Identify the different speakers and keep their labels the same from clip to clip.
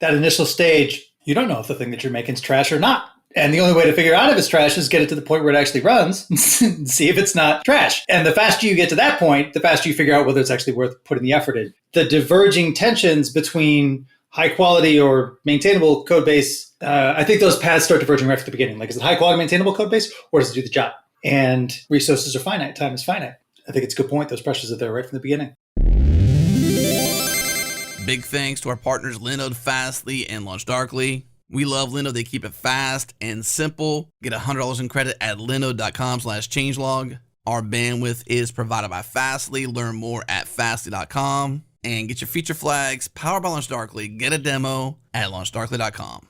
Speaker 1: that initial stage, you don't know if the thing that you're making is trash or not. And the only way to figure out if it's trash is get it to the point where it actually runs and see if it's not trash. And the faster you get to that point, the faster you figure out whether it's actually worth putting the effort in. The diverging tensions between high quality or maintainable code base, I think those paths start diverging right from the beginning. Like, is it high quality maintainable code base, or does it do the job? And resources are finite. Time is finite. I think it's a good point. Those pressures are there right from the beginning.
Speaker 2: Big thanks to our partners Linode, Fastly, and LaunchDarkly. We love Linode. They keep it fast and simple. Get $100 in credit at linode.com/changelog. Our bandwidth is provided by Fastly. Learn more at fastly.com. And get your feature flags powered by LaunchDarkly. Get a demo at launchdarkly.com.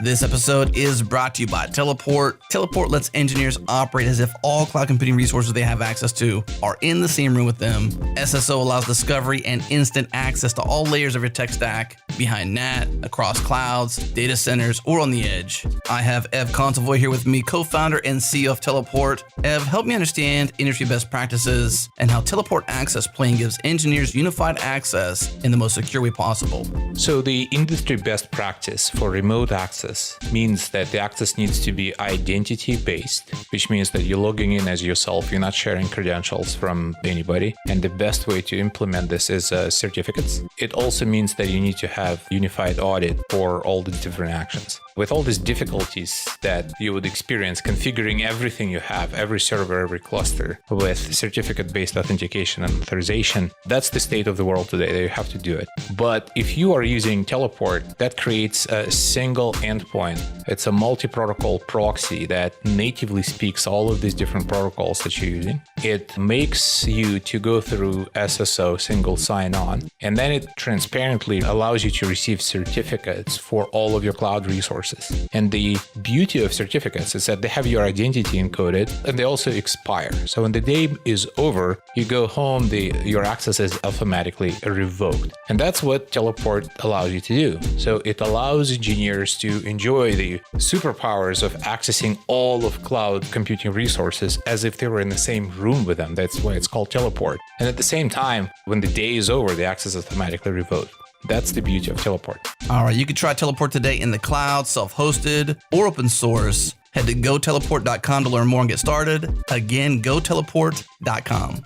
Speaker 2: This episode is brought to you by Teleport. Teleport lets engineers operate as if all cloud computing resources they have access to are in the same room with them. SSO allows discovery and instant access to all layers of your tech stack, behind NAT, across clouds, data centers, or on the edge. I have Ev Consovoy here with me, co-founder and CEO of Teleport. Ev, help me understand industry best practices and how Teleport Access Plane gives engineers unified access in the most secure way possible.
Speaker 3: So the industry best practice for remote access means that the access needs to be identity-based, which means that you're logging in as yourself, you're not sharing credentials from anybody. And the best way to implement this is certificates. It also means that you need to have unified audit for all the different actions. With all these difficulties that you would experience configuring everything you have, every server, every cluster, with certificate-based authentication and authorization, that's the state of the world today. You have to do it. But if you are using Teleport, that creates a single endpoint. It's a multi-protocol proxy that natively speaks all of these different protocols that you're using. It makes you to go through SSO, single sign-on, and then it transparently allows you to receive certificates for all of your cloud resources. And the beauty of certificates is that they have your identity encoded and they also expire. So when the day is over, you go home, your access is automatically revoked. And that's what Teleport allows you to do. So it allows engineers to enjoy the superpowers of accessing all of cloud computing resources as if they were in the same room with them. That's why it's called Teleport. And at the same time, when the day is over, the access is automatically revoked. That's the beauty of Teleport.
Speaker 2: All right, you can try Teleport today in the cloud, self-hosted, or open source. Head to goteleport.com to learn more and get started. Again, goteleport.com.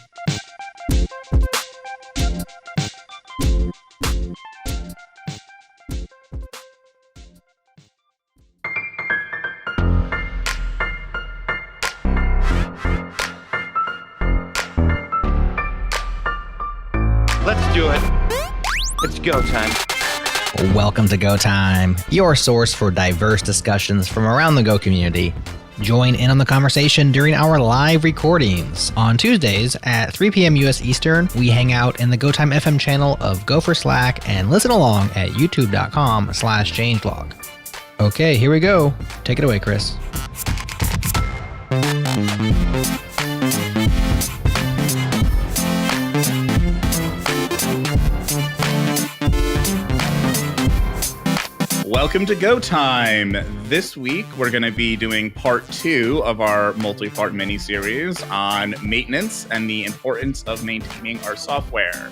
Speaker 4: Let's do it. It's go time.
Speaker 5: Welcome to Go Time, your source for diverse discussions from around the Go community. Join in on the conversation during our live recordings. On Tuesdays at 3 p.m. U.S. Eastern, we hang out in the Go Time FM channel of Go for Slack and listen along at youtube.com/changelog. Okay, here we go. Take it away, Kris.
Speaker 6: Welcome to Go Time. This week, we're going to be doing part 2 of our multi-part mini-series on maintenance and the importance of maintaining our software.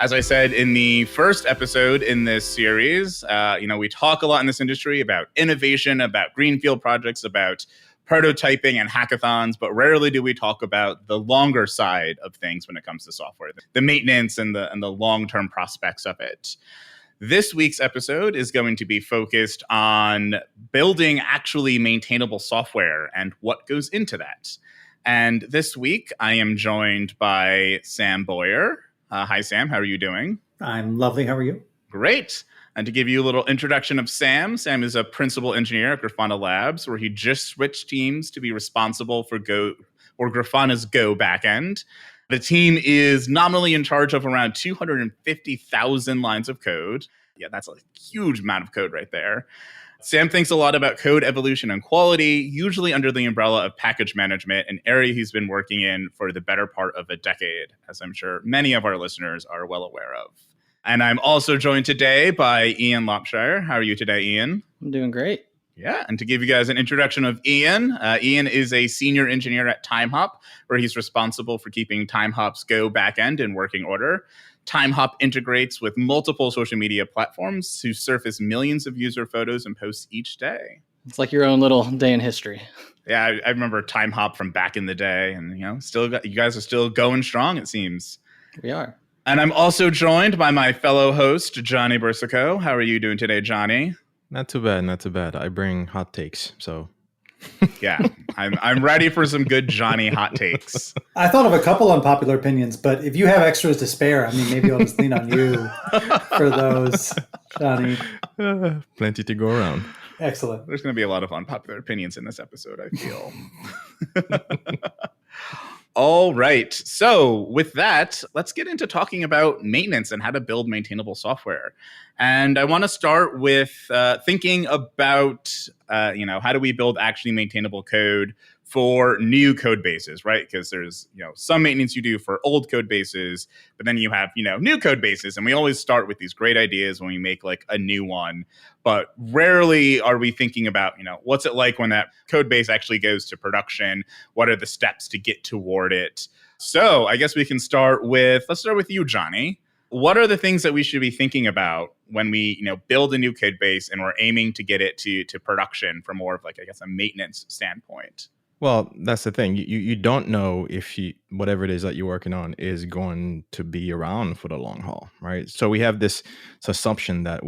Speaker 6: As I said in the first episode in this series, we talk a lot in this industry about innovation, about greenfield projects, about prototyping and hackathons, but rarely do we talk about the longer side of things when it comes to software, the maintenance and the long-term prospects of it. This week's episode is going to be focused on building actually maintainable software and what goes into that. And this week, I am joined by Sam Boyer. Hi, Sam. How are you doing?
Speaker 1: I'm lovely. How are you?
Speaker 6: Great. And to give you a little introduction of Sam, Sam is a principal engineer at Grafana Labs, where he just switched teams to be responsible for Grafana's Go backend. The team is nominally in charge of around 250,000 lines of code. Yeah, that's a huge amount of code right there. Sam thinks a lot about code evolution and quality, usually under the umbrella of package management, an area he's been working in for the better part of a decade, as I'm sure many of our listeners are well aware of. And I'm also joined today by Ian Lopshire. How are you today, Ian?
Speaker 7: I'm doing great.
Speaker 6: Yeah, and to give you guys an introduction of Ian, Ian is a senior engineer at TimeHop, where he's responsible for keeping TimeHop's Go backend in working order. TimeHop integrates with multiple social media platforms to surface millions of user photos and posts each day.
Speaker 7: It's like your own little day in history.
Speaker 6: Yeah, I remember TimeHop from back in the day, and you guys are still going strong, it seems.
Speaker 7: We are.
Speaker 6: And I'm also joined by my fellow host, Johnny Bursico. How are you doing today, Johnny?
Speaker 8: Not too bad, not too bad. I bring hot takes, so.
Speaker 6: Yeah, I'm ready for some good Johnny hot takes.
Speaker 1: I thought of a couple unpopular opinions, but if you have extras to spare, I mean, maybe I'll just lean on you for those, Johnny.
Speaker 8: Plenty to go around.
Speaker 1: Excellent.
Speaker 6: There's going to be a lot of unpopular opinions in this episode, I feel. All right. So with that, let's get into talking about maintenance and how to build maintainable software. And I want to start with thinking about, how do we build actually maintainable code for new code bases, right? Because there's, some maintenance you do for old code bases, but then you have, new code bases. And we always start with these great ideas when we make like a new one, but rarely are we thinking about, what's it like when that code base actually goes to production? What are the steps to get toward it? So I guess we can let's start with you, Johnny. What are the things that we should be thinking about when we, build a new code base and we're aiming to get it to production from more of like, I guess, a maintenance standpoint?
Speaker 8: Well, that's the thing. You don't know if whatever it is that you're working on is going to be around for the long haul, right? So we have this assumption that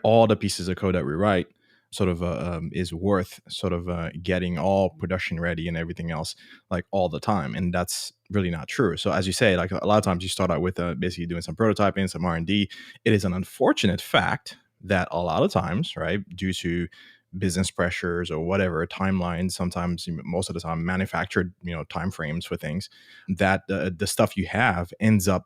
Speaker 8: all the pieces of code that we write sort of is worth sort of getting all production ready and everything else like all the time, and that's really not true. So as you say, like a lot of times you start out with basically doing some prototyping, some R&D. It is an unfortunate fact that a lot of times, right, due to business pressures or whatever timelines, sometimes most of the time manufactured time frames for things, that the stuff you have ends up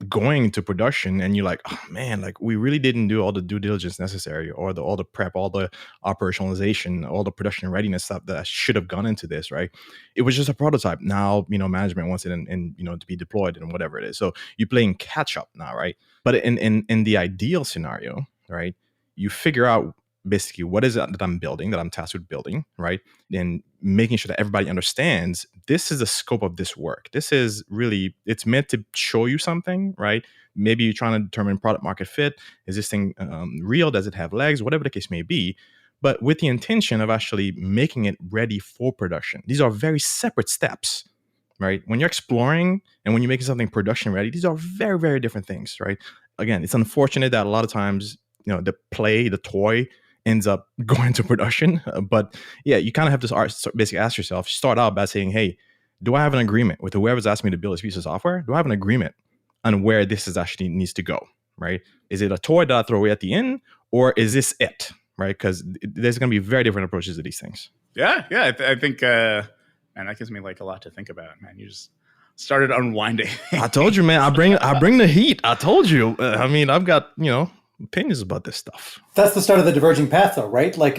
Speaker 8: going to production, and you're like, oh man, like we really didn't do all the due diligence necessary, or all the prep, all the operationalization, all the production readiness stuff that should have gone into this, right? It was just a prototype. Now management wants it and to be deployed and whatever it is. So you're playing catch up now, right? But in the ideal scenario, right, you figure out basically what is it that I'm building, that I'm tasked with building, right? And making sure that everybody understands this is the scope of this work. This is really, it's meant to show you something, right? Maybe you're trying to determine product market fit. Is this thing real? Does it have legs? Whatever the case may be, but with the intention of actually making it ready for production. These are very separate steps, right? When you're exploring and when you're making something production ready, these are very, very different things, right? Again, it's unfortunate that a lot of times, the toy ends up going to production. But yeah, you kind of have to basically ask yourself, start out by saying, hey, do I have an agreement with whoever's asked me to build this piece of software? Do I have an agreement on where this is actually needs to go, right? Is it a toy that I throw away at the end, or is this it, right? Because there's going to be very different approaches to these things.
Speaker 6: Yeah. I think, man, that gives me like a lot to think about, man. You just started unwinding.
Speaker 8: I told you, man, I bring the heat. I told you. I've got, opinions about this stuff.
Speaker 1: That's the start of the diverging path, though, right? Like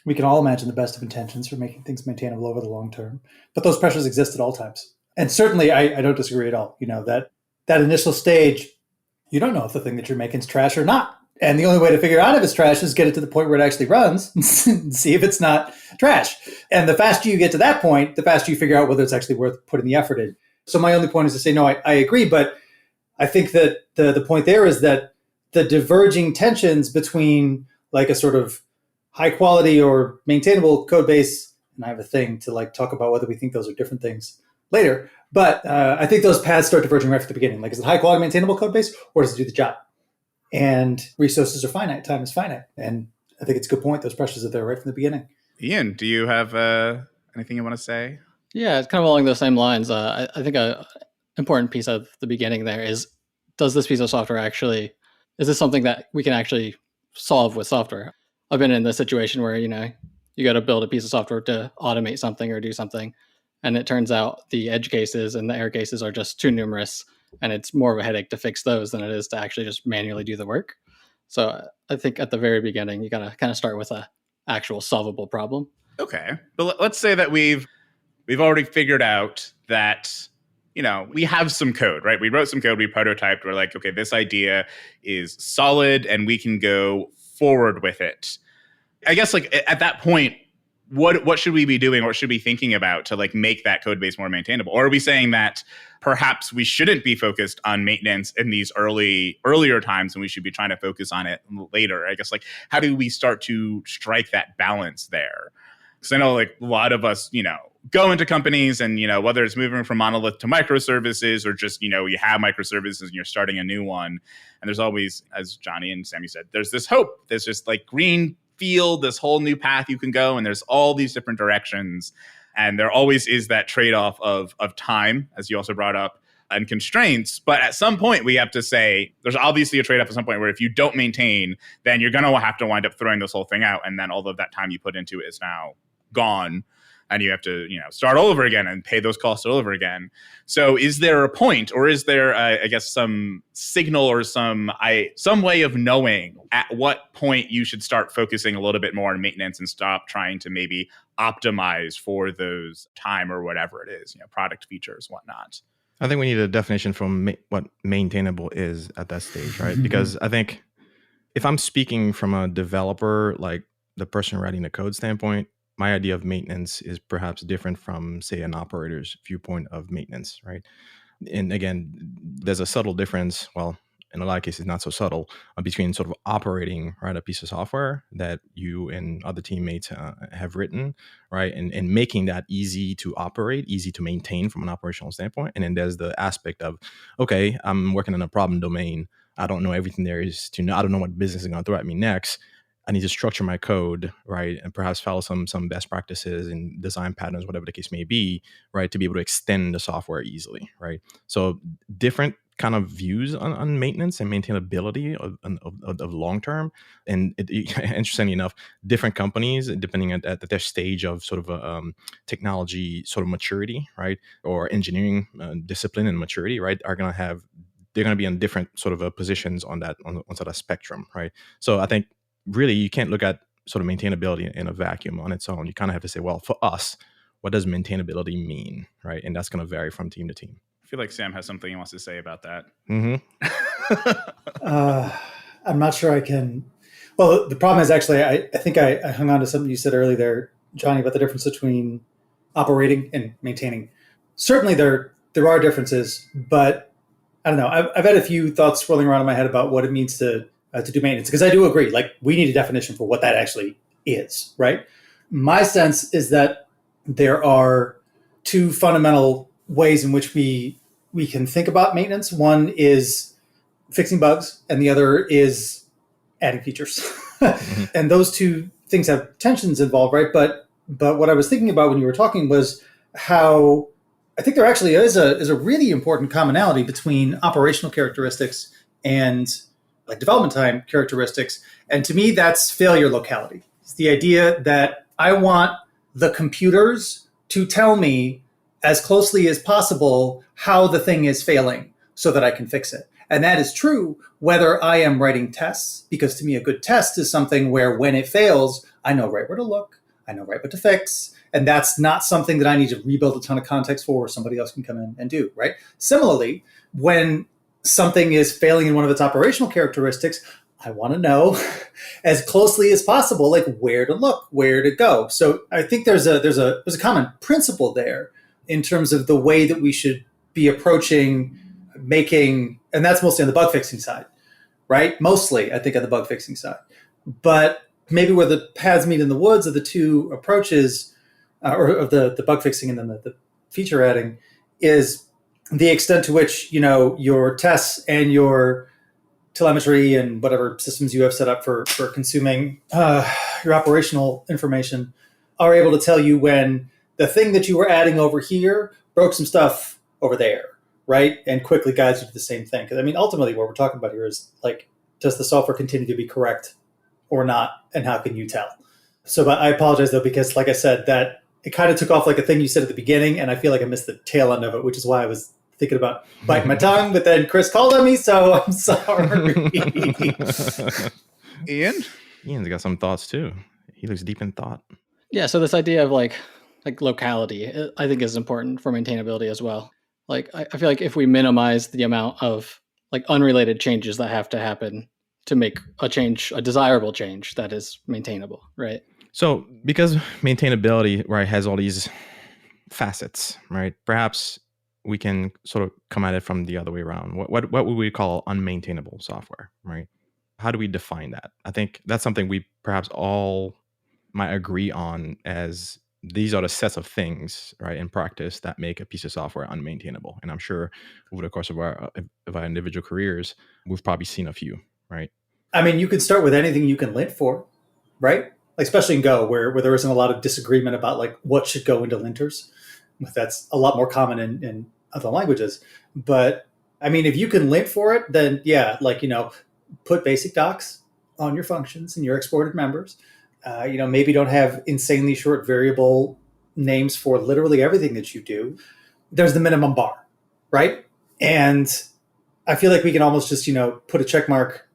Speaker 1: we can all imagine the best of intentions for making things maintainable over the long term, but those pressures exist at all times. And certainly, I don't disagree at all. That initial stage, you don't know if the thing that you're making is trash or not. And the only way to figure out if it's trash is get it to the point where it actually runs and see if it's not trash. And the faster you get to that point, the faster you figure out whether it's actually worth putting the effort in. So my only point is to say, no, I agree, but I think that the point there is that the diverging tensions between like a sort of high quality or maintainable code base, and I have a thing to like talk about whether we think those are different things later, but I think those paths start diverging right from the beginning. Like, is it high quality maintainable code base, or does it do the job? And resources are finite, time is finite. And I think it's a good point. Those pressures are there right from the beginning.
Speaker 6: Ian, do you have anything you want to say?
Speaker 7: Yeah, it's kind of along those same lines. I think an important piece of the beginning there is, does this piece of software is this something that we can actually solve with software? I've been in this situation where, you got to build a piece of software to automate something or do something. And it turns out the edge cases and the error cases are just too numerous. And it's more of a headache to fix those than it is to actually just manually do the work. So I think at the very beginning, you got to kind of start with a actual solvable problem.
Speaker 6: Okay. But let's say that we've already figured out that we have some code, right? We wrote some code, we prototyped, we're like, okay, this idea is solid and we can go forward with it. I guess like at that point, what should we be doing? What should we be thinking about to like make that code base more maintainable? Or are we saying that perhaps we shouldn't be focused on maintenance in these earlier times and we should be trying to focus on it later? I guess, like, how do we start to strike that balance there? Because I know, like, a lot of us, go into companies and, whether it's moving from monolith to microservices or just, you have microservices and you're starting a new one. And there's always, as Johnny and Sammy said, there's this hope. There's just like green field, this whole new path you can go. And there's all these different directions. And there always is that trade-off of time, as you also brought up, and constraints. But at some point, we have to say, there's obviously a trade-off at some point where if you don't maintain, then you're going to have to wind up throwing this whole thing out. And then all of that time you put into it is now gone. And you have to, start all over again and pay those costs all over again. So is there a point, or is there, I guess, some signal or some way of knowing at what point you should start focusing a little bit more on maintenance and stop trying to maybe optimize for those time or whatever it is, product features, whatnot?
Speaker 8: I think we need a definition from what maintainable is at that stage, right? Because I think if I'm speaking from a developer, like the person writing the code standpoint, my idea of maintenance is perhaps different from, say, an operator's viewpoint of maintenance, right? And again, there's a subtle difference. Well, in a lot of cases, not so subtle, between sort of operating, right, a piece of software that you and other teammates have written, right, and making that easy to operate, easy to maintain from an operational standpoint. And then there's the aspect of, okay, I'm working in a problem domain. I don't know everything there is to know. I don't know what business is going to throw at me next. I need to structure my code, right, and perhaps follow some best practices and design patterns, whatever the case may be, right, to be able to extend the software easily, right? So different kind of views on maintenance and maintainability of long term. And interestingly enough, different companies, depending at their stage of sort of technology sort of maturity, right, or engineering discipline and maturity, right, they're going to be on different sort of positions on sort of spectrum, right? So I think really you can't look at sort of maintainability in a vacuum on its own. You kind of have to say, well, for us, what does maintainability mean, right? And that's going to vary from team to team.
Speaker 6: I feel like Sam has something he wants to say about that.
Speaker 1: I'm not sure I can. Well, the problem is actually, I think I hung on to something you said earlier there, Johnny, about the difference between operating and maintaining. Certainly there are differences, but I don't know. I've had a few thoughts swirling around in my head about what it means to do maintenance, because I do agree, like, we need a definition for what that actually is, right? My sense is that there are two fundamental ways in which we can think about maintenance. One is fixing bugs, and the other is adding features. And those two things have tensions involved, right? But what I was thinking about when you were talking was how I think there actually is a really important commonality between operational characteristics and like development time characteristics. And to me, that's failure locality. It's the idea that I want the computers to tell me as closely as possible how the thing is failing so that I can fix it. And that is true whether I am writing tests, because to me, a good test is something where when it fails, I know right where to look, I know right what to fix. And that's not something that I need to rebuild a ton of context for, or somebody else can come in and do, right? Similarly, when something is failing in one of its operational characteristics, I want to know as closely as possible, like where to look, where to go. So I think there's a common principle there in terms of the way that we should be approaching making, and that's mostly on the bug fixing side, right? Mostly, I think, on the bug fixing side. But maybe where the paths meet in the woods of the two approaches, or of the bug fixing and then the feature adding, is the extent to which, your tests and your telemetry and whatever systems you have set up for consuming your operational information are able to tell you when the thing that you were adding over here broke some stuff over there, right? And quickly guides you to the same thing. Because, I mean, ultimately what we're talking about here is, like, does the software continue to be correct or not? And how can you tell? So I apologize, though, because, like I said, that it kind of took off like a thing you said at the beginning, and I feel like I missed the tail end of it, which is why I was thinking about biting my tongue, but then Kris called on me, so I'm sorry.
Speaker 8: Ian's got some thoughts too. He looks deep in thought.
Speaker 7: Yeah, so this idea of like locality, I think, is important for maintainability as well. Like, I feel like if we minimize the amount of like unrelated changes that have to happen to make a change, a desirable change that is maintainable, right?
Speaker 8: So because maintainability, right, has all these facets, right? Perhaps we can sort of come at it from the other way around. What would we call unmaintainable software, right? How do we define that? I think that's something we perhaps all might agree on, as these are the sets of things, right, in practice that make a piece of software unmaintainable. And I'm sure over the course of our individual careers, we've probably seen a few, right?
Speaker 1: I mean, you could start with anything you can lint for, right? Like, especially in Go, where there isn't a lot of disagreement about like what should go into linters. That's a lot more common in other languages. But I mean, if you can lint for it, then yeah, like, put basic docs on your functions and your exported members. Maybe don't have insanely short variable names for literally everything that you do. There's the minimum bar, right? And I feel like we can almost just, put a check mark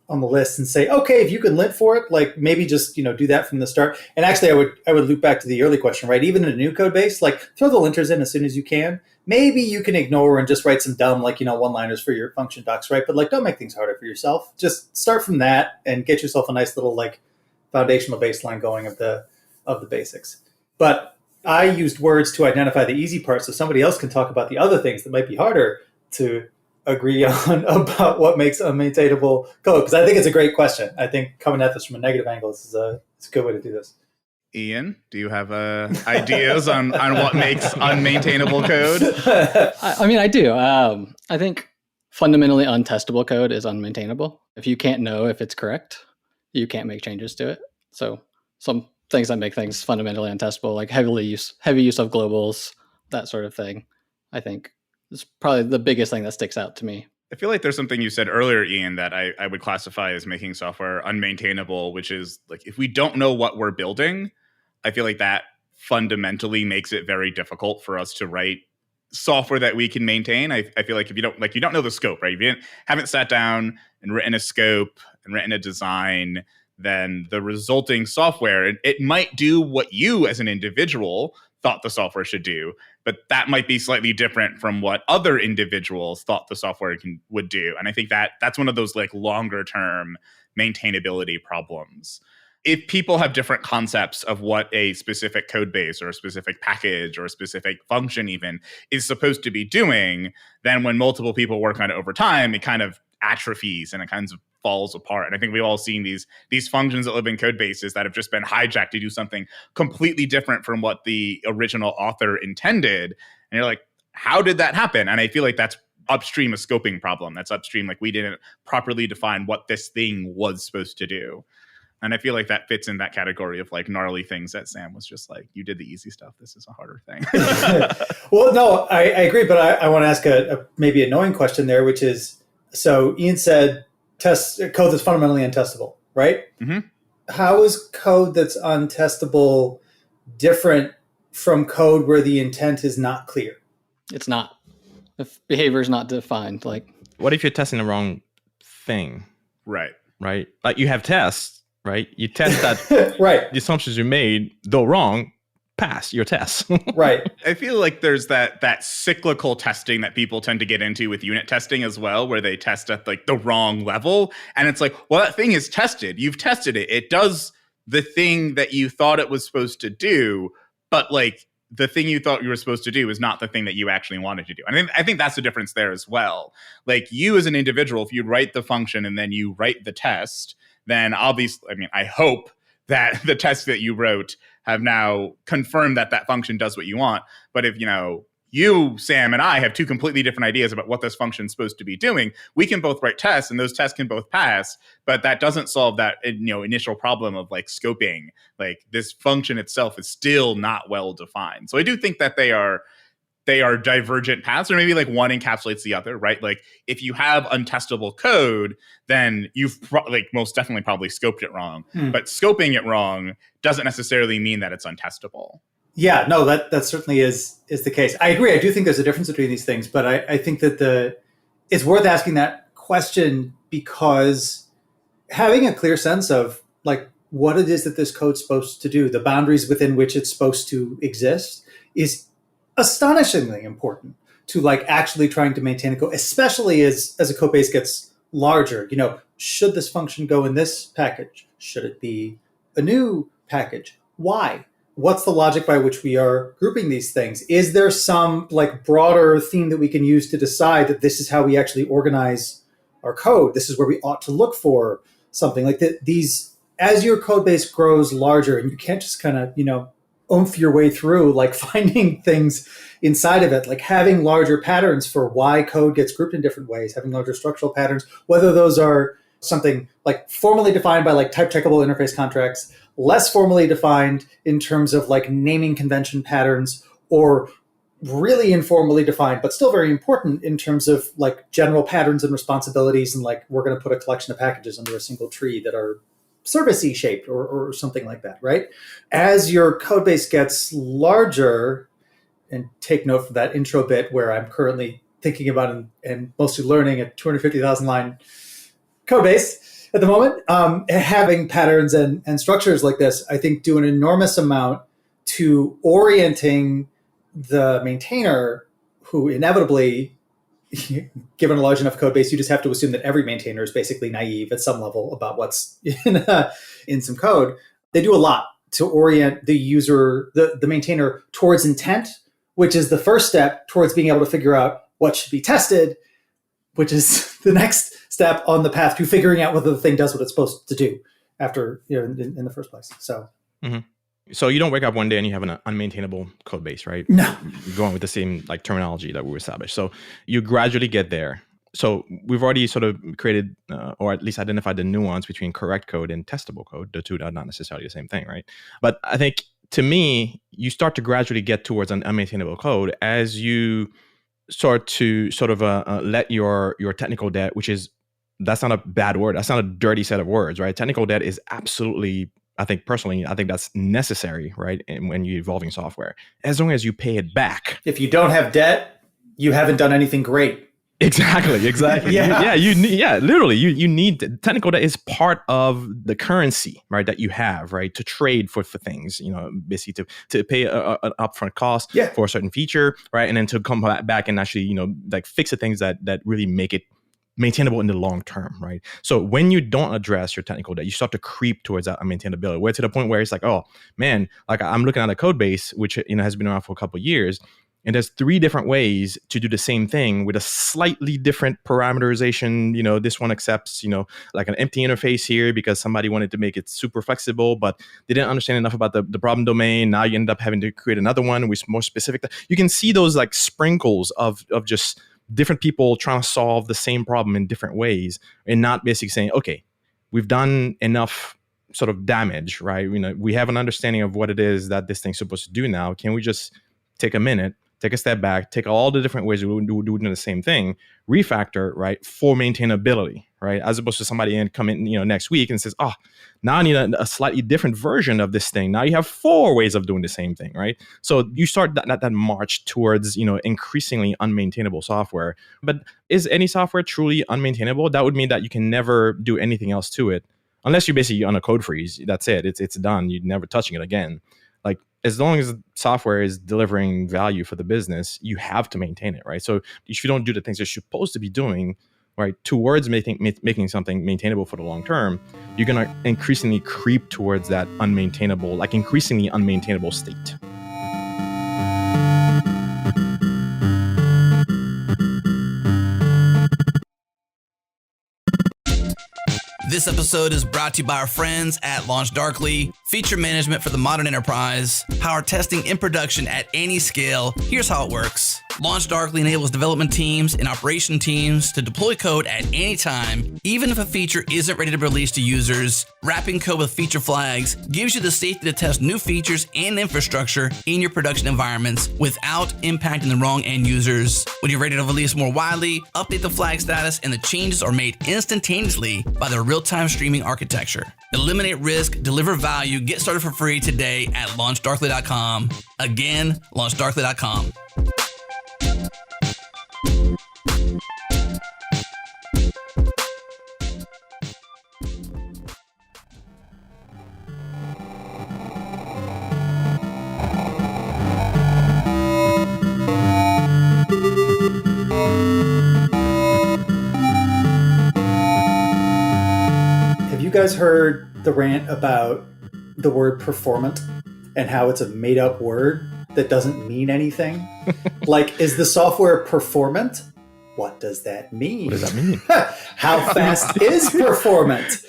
Speaker 1: on the list and say, okay, if you can lint for it, like maybe just, do that from the start. And actually I would loop back to the early question, right? Even in a new code base, like throw the linters in as soon as you can. Maybe you can ignore and just write some dumb, like, one-liners for your function docs, right? But like, don't make things harder for yourself. Just start from that and get yourself a nice little like foundational baseline going of the basics. But I used words to identify the easy parts so somebody else can talk about the other things that might be harder to agree on about what makes unmaintainable code, because I think it's a great question. I think coming at this from a negative angle is a good way to do this.
Speaker 6: Ian, do you have ideas on what makes unmaintainable code?
Speaker 7: I mean, I do. I think fundamentally untestable code is unmaintainable. If you can't know if it's correct, you can't make changes to it. So some things that make things fundamentally untestable, like heavy use of globals, that sort of thing, I think is probably the biggest thing that sticks out to me.
Speaker 6: I feel like there's something you said earlier, Ian, that I would classify as making software unmaintainable, which is like, if we don't know what we're building, I feel like that fundamentally makes it very difficult for us to write software that we can maintain. I feel like if you don't know the scope, right? If you haven't sat down and written a scope and written a design, then the resulting software, it might do what you as an individual thought the software should do, but that might be slightly different from what other individuals thought the software would do. And I think that's one of those like longer term maintainability problems. If people have different concepts of what a specific code base or a specific package or a specific function even is supposed to be doing, then when multiple people work on it over time, it kind of atrophies and it kind of falls apart. And I think we've all seen these functions that live in code bases that have just been hijacked to do something completely different from what the original author intended. And you're like, how did that happen? And I feel like that's upstream a scoping problem. That's upstream, like we didn't properly define what this thing was supposed to do. And I feel like that fits in that category of like gnarly things that Sam was just like, you did the easy stuff. This is a harder thing.
Speaker 1: Well, no, I agree. But I want to ask a maybe annoying question there, which is, so Ian said code that's fundamentally untestable, right?
Speaker 6: Mm-hmm.
Speaker 1: How is code that's untestable different from code where the intent is not clear?
Speaker 7: It's not. If behavior is not defined, like.
Speaker 8: What if you're testing the wrong thing?
Speaker 6: Right.
Speaker 8: Right? Like you have tests, right? You test that
Speaker 1: right.
Speaker 8: The assumptions you made, though wrong, pass your tests.
Speaker 1: Right.
Speaker 6: I feel like there's that cyclical testing that people tend to get into with unit testing as well, where they test at like the wrong level. And it's like, well, that thing is tested. You've tested it. It does the thing that you thought it was supposed to do, but like the thing you thought you were supposed to do is not the thing that you actually wanted to do. And I think that's the difference there as well. Like you as an individual, if you write the function and then you write the test, then obviously, I mean, I hope that the tests that you wrote have now confirmed that function does what you want. But if, you, Sam, and I have two completely different ideas about what this function is supposed to be doing, we can both write tests and those tests can both pass, but that doesn't solve that, initial problem of like scoping. Like this function itself is still not well defined. So I do think that they are divergent paths, or maybe like one encapsulates the other, right? Like if you have untestable code, then you've most definitely probably scoped it wrong. But scoping it wrong doesn't necessarily mean that it's untestable.
Speaker 1: Yeah, no, that certainly is the case. I agree. I do think there's a difference between these things, but I think that it's worth asking that question because having a clear sense of like what it is that this code's supposed to do, the boundaries within which it's supposed to exist, is astonishingly important to like actually trying to maintain a code, especially as a code base gets larger. Should this function go in this package? Should it be a new package. Why? What's the logic by which we are grouping these things? Is there some like broader theme that we can use to decide that this is how we actually organize our code? This is where we ought to look for something like that. These, as your code base grows larger, and you can't just kind of, oomph your way through, like finding things inside of it, like having larger patterns for why code gets grouped in different ways, having larger structural patterns, whether those are something like formally defined by like type checkable interface contracts, less formally defined in terms of like naming convention patterns, or really informally defined, but still very important in terms of like general patterns and responsibilities. And like, we're going to put a collection of packages under a single tree that are servicey shaped or something like that, right? As your code base gets larger, and take note from that intro bit where I'm currently thinking about and mostly learning a 250,000 line code base at the moment, having patterns and structures like this, I think do an enormous amount to orienting the maintainer, who inevitably, given a large enough code base, you just have to assume that every maintainer is basically naive at some level about what's in some code. They do a lot to orient the user, the maintainer, towards intent, which is the first step towards being able to figure out what should be tested, which is the next step on the path to figuring out whether the thing does what it's supposed to do after, in the first place. So.
Speaker 8: Mm-hmm. So you don't wake up one day and you have an unmaintainable code base, right?
Speaker 1: No.
Speaker 8: You're going with the same like terminology that we established. So you gradually get there. So we've already sort of created, or at least identified the nuance between correct code and testable code. The two are not necessarily the same thing, right? But I think, to me, you start to gradually get towards an unmaintainable code as you start to let your technical debt, that's not a bad word. That's not a dirty set of words, right? Technical debt is absolutely, I think that's necessary, right? And when you're evolving software, as long as you pay it back.
Speaker 1: If you don't have debt, you haven't done anything great.
Speaker 8: Exactly. Literally, you need technical debt is part of the currency, right? That you have, right, to trade for things, basically to pay an upfront cost for a certain feature, right, and then to come back and actually, like fix the things that really make it maintainable in the long term, right? So when you don't address your technical debt, you start to creep towards that unmaintainability, where to the point where it's like, oh man, like I'm looking at a code base which has been around for a couple of years, and there's 3 different ways to do the same thing with a slightly different parameterization. This one accepts, like an empty interface here because somebody wanted to make it super flexible, but they didn't understand enough about the problem domain. Now you end up having to create another one with more specific. You can see those like sprinkles of just different people trying to solve the same problem in different ways, and not basically saying, okay, we've done enough sort of damage, right? We have an understanding of what it is that this thing's supposed to do now. Can we just take a minute, take a step back, take all the different ways we do the same thing, refactor, right, for maintainability, right? As opposed to somebody come in, next week and says, oh, now I need a slightly different version of this thing. Now you have 4 ways of doing the same thing, right? So you start that march towards, increasingly unmaintainable software. But is any software truly unmaintainable? That would mean that you can never do anything else to it, unless you're basically on a code freeze. That's it. It's done. You're never touching it again. Like, as long as software is delivering value for the business, you have to maintain it, right? So if you don't do the things you're supposed to be doing, right, towards making something maintainable for the long term, you're going to increasingly creep towards that increasingly unmaintainable state.
Speaker 2: This episode is brought to you by our friends at LaunchDarkly. Feature management for the modern enterprise. Power testing in production at any scale. Here's how it works. LaunchDarkly enables development teams and operation teams to deploy code at any time, even if a feature isn't ready to release to users. Wrapping code with feature flags gives you the safety to test new features and infrastructure in your production environments without impacting the wrong end users. When you're ready to release more widely, update the flag status, and the changes are made instantaneously by the real-time streaming architecture. Eliminate risk, deliver value, get started for free today at launchdarkly.com. Again, launchdarkly.com.
Speaker 1: Have you guys heard the rant about the word performant and how it's a made up word that doesn't mean anything. Like, is the software performant? What does that mean?
Speaker 8: What does that mean?
Speaker 1: How fast is performant?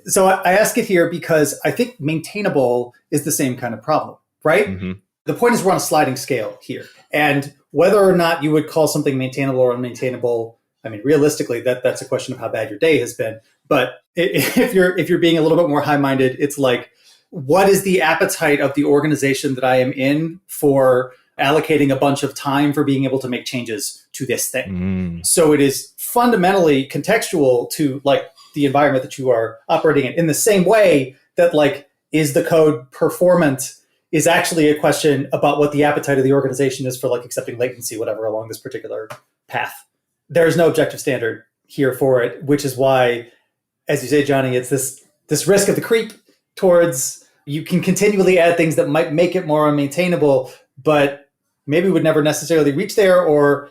Speaker 1: So I ask it here because I think maintainable is the same kind of problem, right?
Speaker 8: Mm-hmm.
Speaker 1: The point is we're on a sliding scale here. And whether or not you would call something maintainable or unmaintainable, I mean, realistically, that's a question of how bad your day has been. But if you're being a little bit more high-minded, it's like, what is the appetite of the organization that I am in for allocating a bunch of time for being able to make changes to this thing? So it is fundamentally contextual to like the environment that you are operating in the same way that like, is the code performant is actually a question about what the appetite of the organization is for like accepting latency, whatever, along this particular path. There's no objective standard here for it, which is why, as you say, Johnny, it's this risk of the creep towards you can continually add things that might make it more unmaintainable, but maybe would never necessarily reach there, or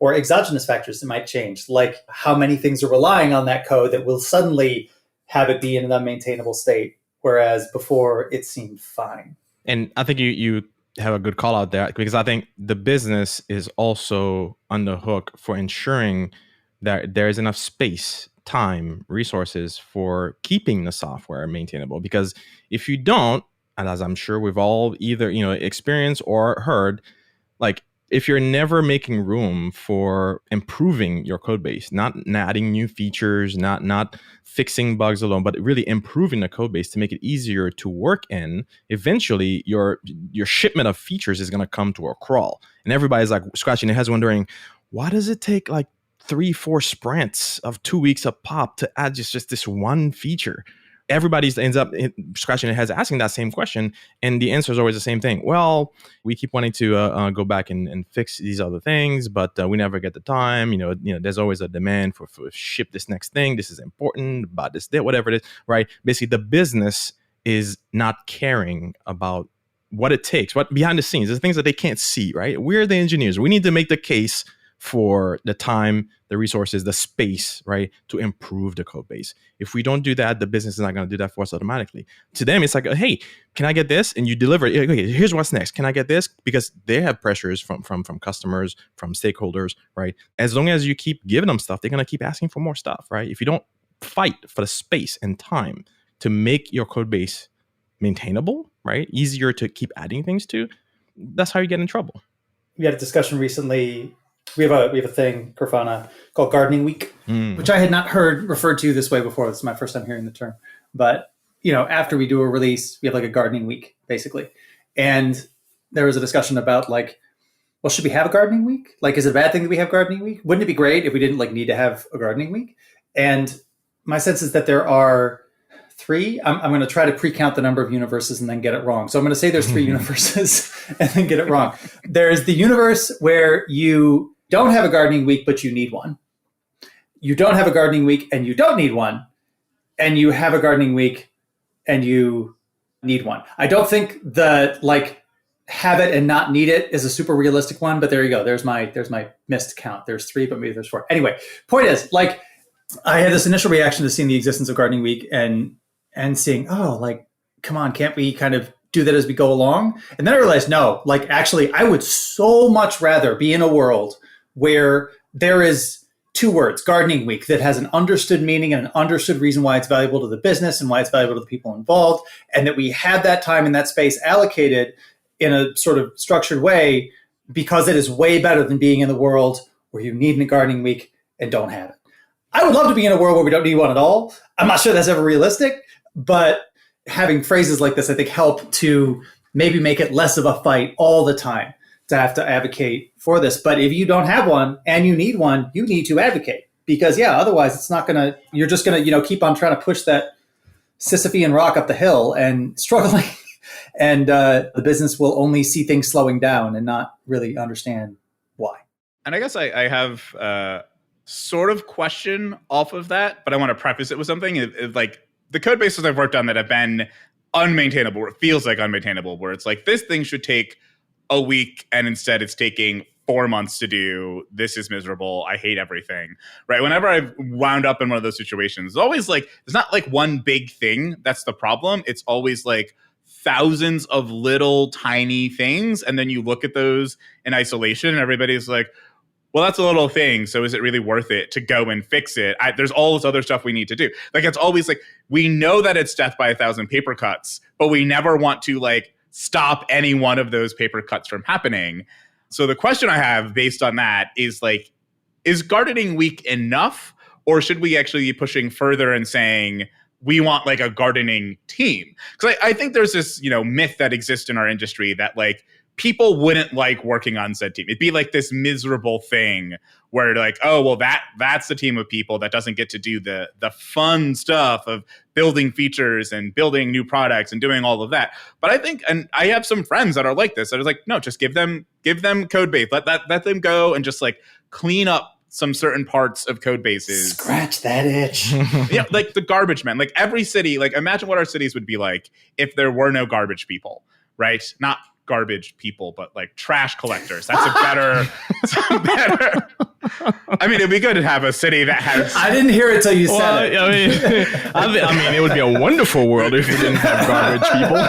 Speaker 1: or exogenous factors that might change, like how many things are relying on that code that will suddenly have it be in an unmaintainable state, whereas before it seemed fine.
Speaker 8: And I think you have a good call out there, because I think the business is also on the hook for ensuring that there is enough space, time, resources for keeping the software maintainable. Because if you don't, and as I'm sure we've all either experienced or heard, like if you're never making room for improving your code base, not adding new features, not fixing bugs alone, but really improving the code base to make it easier to work in, eventually your shipment of features is going to come to a crawl. And everybody's like scratching their heads wondering, why does it take like 3-4 sprints of 2 weeks a pop to add just this one feature? Everybody ends up scratching their heads asking that same question, and the answer is always the same thing. Well, we keep wanting to go back and fix these other things, but we never get the time. There's always a demand for ship this next thing. This is important about this, whatever it is, right? Basically, the business is not caring about what it takes, what behind the scenes, the things that they can't see, right? We're the engineers. We need to make the case for the time, the resources, the space, right, to improve the code base. If we don't do that, the business is not going to do that for us automatically. To them, it's like, hey, can I get this? And you deliver it. Okay, here's what's next. Can I get this? Because they have pressures from customers, from stakeholders, right? As long as you keep giving them stuff, they're going to keep asking for more stuff, right? If you don't fight for the space and time to make your code base maintainable, right, easier to keep adding things to, that's how you get in trouble.
Speaker 1: We had a discussion recently. We have a thing, Grafana, called Gardening Week, which I had not heard referred to this way before. This is my first time hearing the term. But, after we do a release, we have like a gardening week, basically. And there was a discussion about like, well, should we have a gardening week? Like, is it a bad thing that we have gardening week? Wouldn't it be great if we didn't like need to have a gardening week? And my sense is that there are 3. I'm going to try to pre-count the number of universes and then get it wrong. So I'm going to say there's 3 universes and then get it wrong. There's the universe where you don't have a gardening week, but you need one. You don't have a gardening week and you don't need one. And you have a gardening week and you need one. I don't think the like have it and not need it is a super realistic one, but there you go. There's my missed count. There's 3, but maybe there's 4. Anyway, point is, like, I had this initial reaction to seeing the existence of gardening week and seeing, oh, like, come on, can't we kind of do that as we go along? And then I realized, no, like, actually, I would so much rather be in a world where there is 2 words, gardening week, that has an understood meaning and an understood reason why it's valuable to the business and why it's valuable to the people involved, and that we have that time and that space allocated in a sort of structured way, because it is way better than being in the world where you need a gardening week and don't have it. I would love to be in a world where we don't need one at all. I'm not sure that's ever realistic, but having phrases like this, I think, help to maybe make it less of a fight all the time to have to advocate for this. But if you don't have one and you need one, you need to advocate, because otherwise it's not going to, you're just going to, keep on trying to push that Sisyphean rock up the hill and struggling. And the business will only see things slowing down and not really understand why.
Speaker 6: And I guess I have a sort of question off of that, but I want to preface it with something. Like the code bases I've worked on that have been unmaintainable, or it feels like unmaintainable, where it's like this thing should take a week and instead it's taking 4 months to do. This is miserable. I hate everything, right? Whenever I've wound up in one of those situations, it's always like, it's not like one big thing that's the problem. It's always like thousands of little tiny things. And then you look at those in isolation and everybody's like, well, that's a little thing. So is it really worth it to go and fix it? There's all this other stuff we need to do. Like, it's always like, we know that it's death by 1,000 paper cuts, but we never want to like stop any one of those paper cuts from happening. So the question I have based on that is like, is gardening week enough? Or should we actually be pushing further and saying, we want like a gardening team? Because I think there's this, myth that exists in our industry that like, people wouldn't like working on said team. It'd be like this miserable thing where like, oh, well, that's the team of people that doesn't get to do the fun stuff of building features and building new products and doing all of that. But I think, and I have some friends that are like this, that is like, no, just give them code base. Let them go and just like clean up some certain parts of code bases.
Speaker 1: Scratch that itch.
Speaker 6: Yeah, like the garbage man. Like every city, like imagine what our cities would be like if there were no garbage people, right? Not garbage people, but like trash collectors. That's a better. I mean, it'd be good to have a city that has.
Speaker 1: I didn't hear it till you said it.
Speaker 8: I mean, it would be a wonderful world if we didn't have garbage people.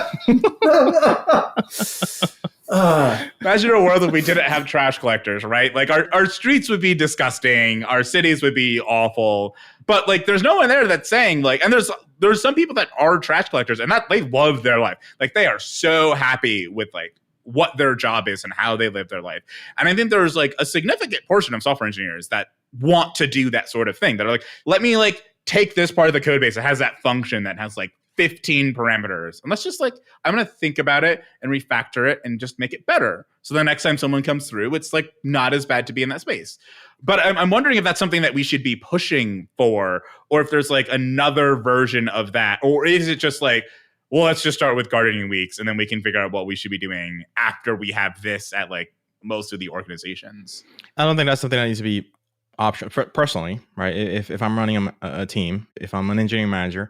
Speaker 6: Imagine a world if we didn't have trash collectors, right? Like our streets would be disgusting, our cities would be awful, but like there's no one there that's saying like, and there's some people that are trash collectors and that they love their life. Like they are so happy with like what their job is and how they live their life. And I think there's like a significant portion of software engineers that want to do that sort of thing, that are like, let me like take this part of the code base that has that function that has like 15 parameters. And let's just like, I'm going to think about it and refactor it and just make it better. So the next time someone comes through, it's like not as bad to be in that space. But I'm wondering if that's something that we should be pushing for, or if there's like another version of that, or is it just like, well, let's just start with gardening weeks and then we can figure out what we should be doing after we have this at like most of the organizations.
Speaker 8: I don't think that's something that needs to be optional personally, right? If I'm running a team, if I'm an engineering manager,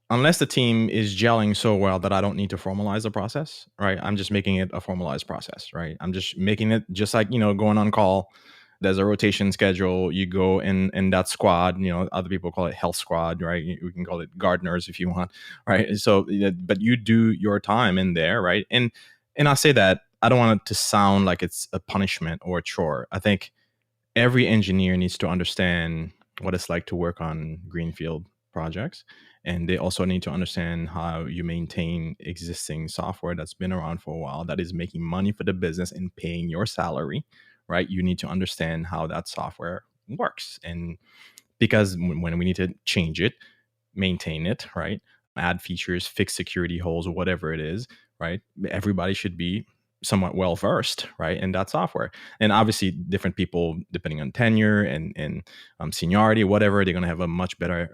Speaker 8: unless the team is gelling so well that I don't need to formalize the process, right? I'm just making it a formalized process, right? I'm just making it just like, going on call. There's a rotation schedule. You go in that squad, other people call it health squad, right? We can call it gardeners if you want, right? So, but you do your time in there, right? And I say that, I don't want it to sound like it's a punishment or a chore. I think every engineer needs to understand what it's like to work on greenfield projects. And they also need to understand how you maintain existing software that's been around for a while, that is making money for the business and paying your salary, right? You need to understand how that software works. And because when we need to change it, maintain it, right? Add features, fix security holes, or whatever it is, right? Everybody should be somewhat well-versed, right, in that software. And obviously different people, depending on tenure and seniority, whatever, they're going to have a much better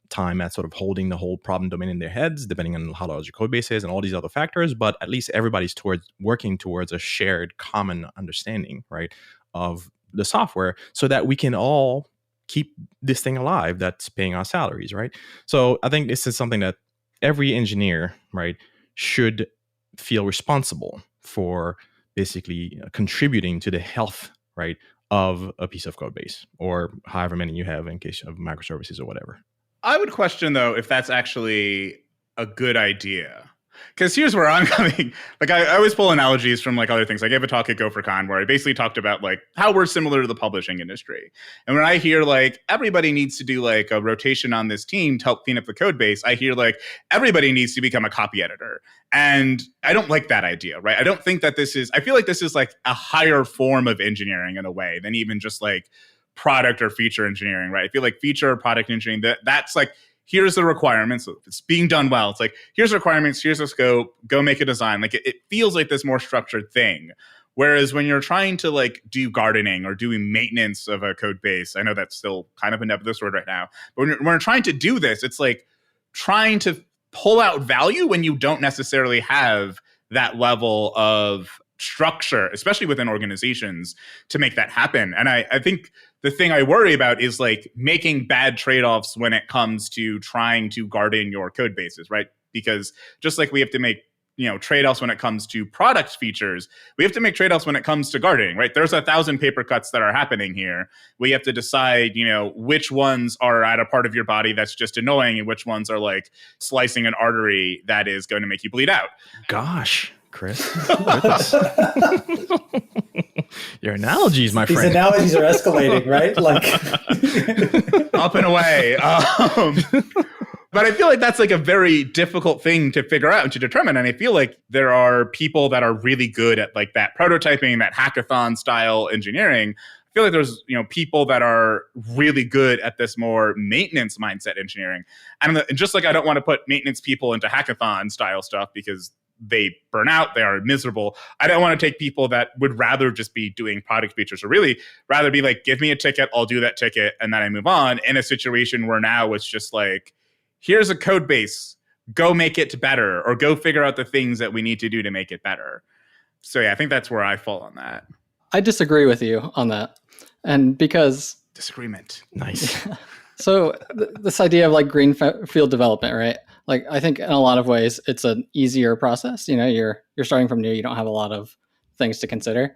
Speaker 8: time at sort of holding the whole problem domain in their heads, depending on how large your code base is and all these other factors. But at least everybody's working towards a shared common understanding, right, of the software, so that we can all keep this thing alive that's paying our salaries, right? So I think this is something that every engineer, right, should feel responsible for, basically contributing to the health, right, of a piece of code base, or however many you have in case of microservices or whatever.
Speaker 6: I would question, though, if that's actually a good idea. Because here's where I'm coming. Like, I always pull analogies from like other things. I gave a talk at GopherCon where I basically talked about like how we're similar to the publishing industry. And when I hear like everybody needs to do like a rotation on this team to help clean up the code base, I hear like everybody needs to become a copy editor. And I don't like that idea, right? I don't think that I feel like this is like a higher form of engineering in a way than even just like product or feature engineering, right? I feel like feature or product engineering, that's like, here's the requirements. If it's being done well, it's like, here's the requirements, here's the scope, go make a design. Like it feels like this more structured thing. Whereas when you're trying to like do gardening or doing maintenance of a code base, I know that's still kind of a nebulous word right now, but when you're trying to do this, it's like trying to pull out value when you don't necessarily have that level of structure, especially within organizations, to make that happen. And I think the thing I worry about is like making bad trade-offs when it comes to trying to garden your code bases, right? Because just like we have to make trade-offs when it comes to product features, we have to make trade-offs when it comes to guarding, right? There's 1,000 paper cuts that are happening here. We have to decide, which ones are at a part of your body that's just annoying and which ones are like slicing an artery that is going to make you bleed out.
Speaker 8: Gosh, Kris. Your analogies, my friend.
Speaker 1: These analogies are escalating, right? Like
Speaker 6: up and away. But I feel like that's like a very difficult thing to figure out and to determine. And I feel like there are people that are really good at like that prototyping, that hackathon style engineering. I feel like there's, people that are really good at this more maintenance mindset engineering. And just like I don't want to put maintenance people into hackathon style stuff because they burn out, they are miserable. I don't want to take people that would rather just be doing product features, or really rather be like, give me a ticket, I'll do that ticket, and then I move on, in a situation where now it's just like, here's a code base, go make it better, or go figure out the things that we need to do to make it better. So yeah, I think that's where I fall on that.
Speaker 7: I disagree with you on that. And because...
Speaker 6: Disagreement.
Speaker 8: Nice.
Speaker 7: So this idea of like greenfield development, right? Like I think in a lot of ways, it's an easier process. You're starting from new, you don't have a lot of things to consider.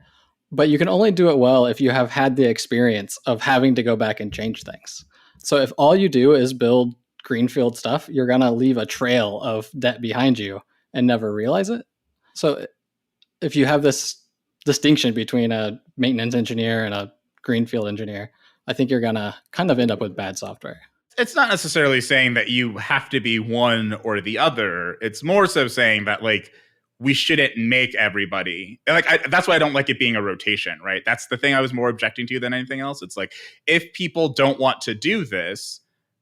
Speaker 7: But you can only do it well if you have had the experience of having to go back and change things. So if all you do is build greenfield stuff, you're going to leave a trail of debt behind you and never realize it. So if you have this distinction between a maintenance engineer and a greenfield engineer, I think you're going to kind of end up with bad software.
Speaker 6: It's not necessarily saying that you have to be one or the other. It's more so saying that like we shouldn't make everybody like that's why I don't like it being a rotation, right? That's the thing I was more objecting to than anything else. It's like, if people don't want to do this,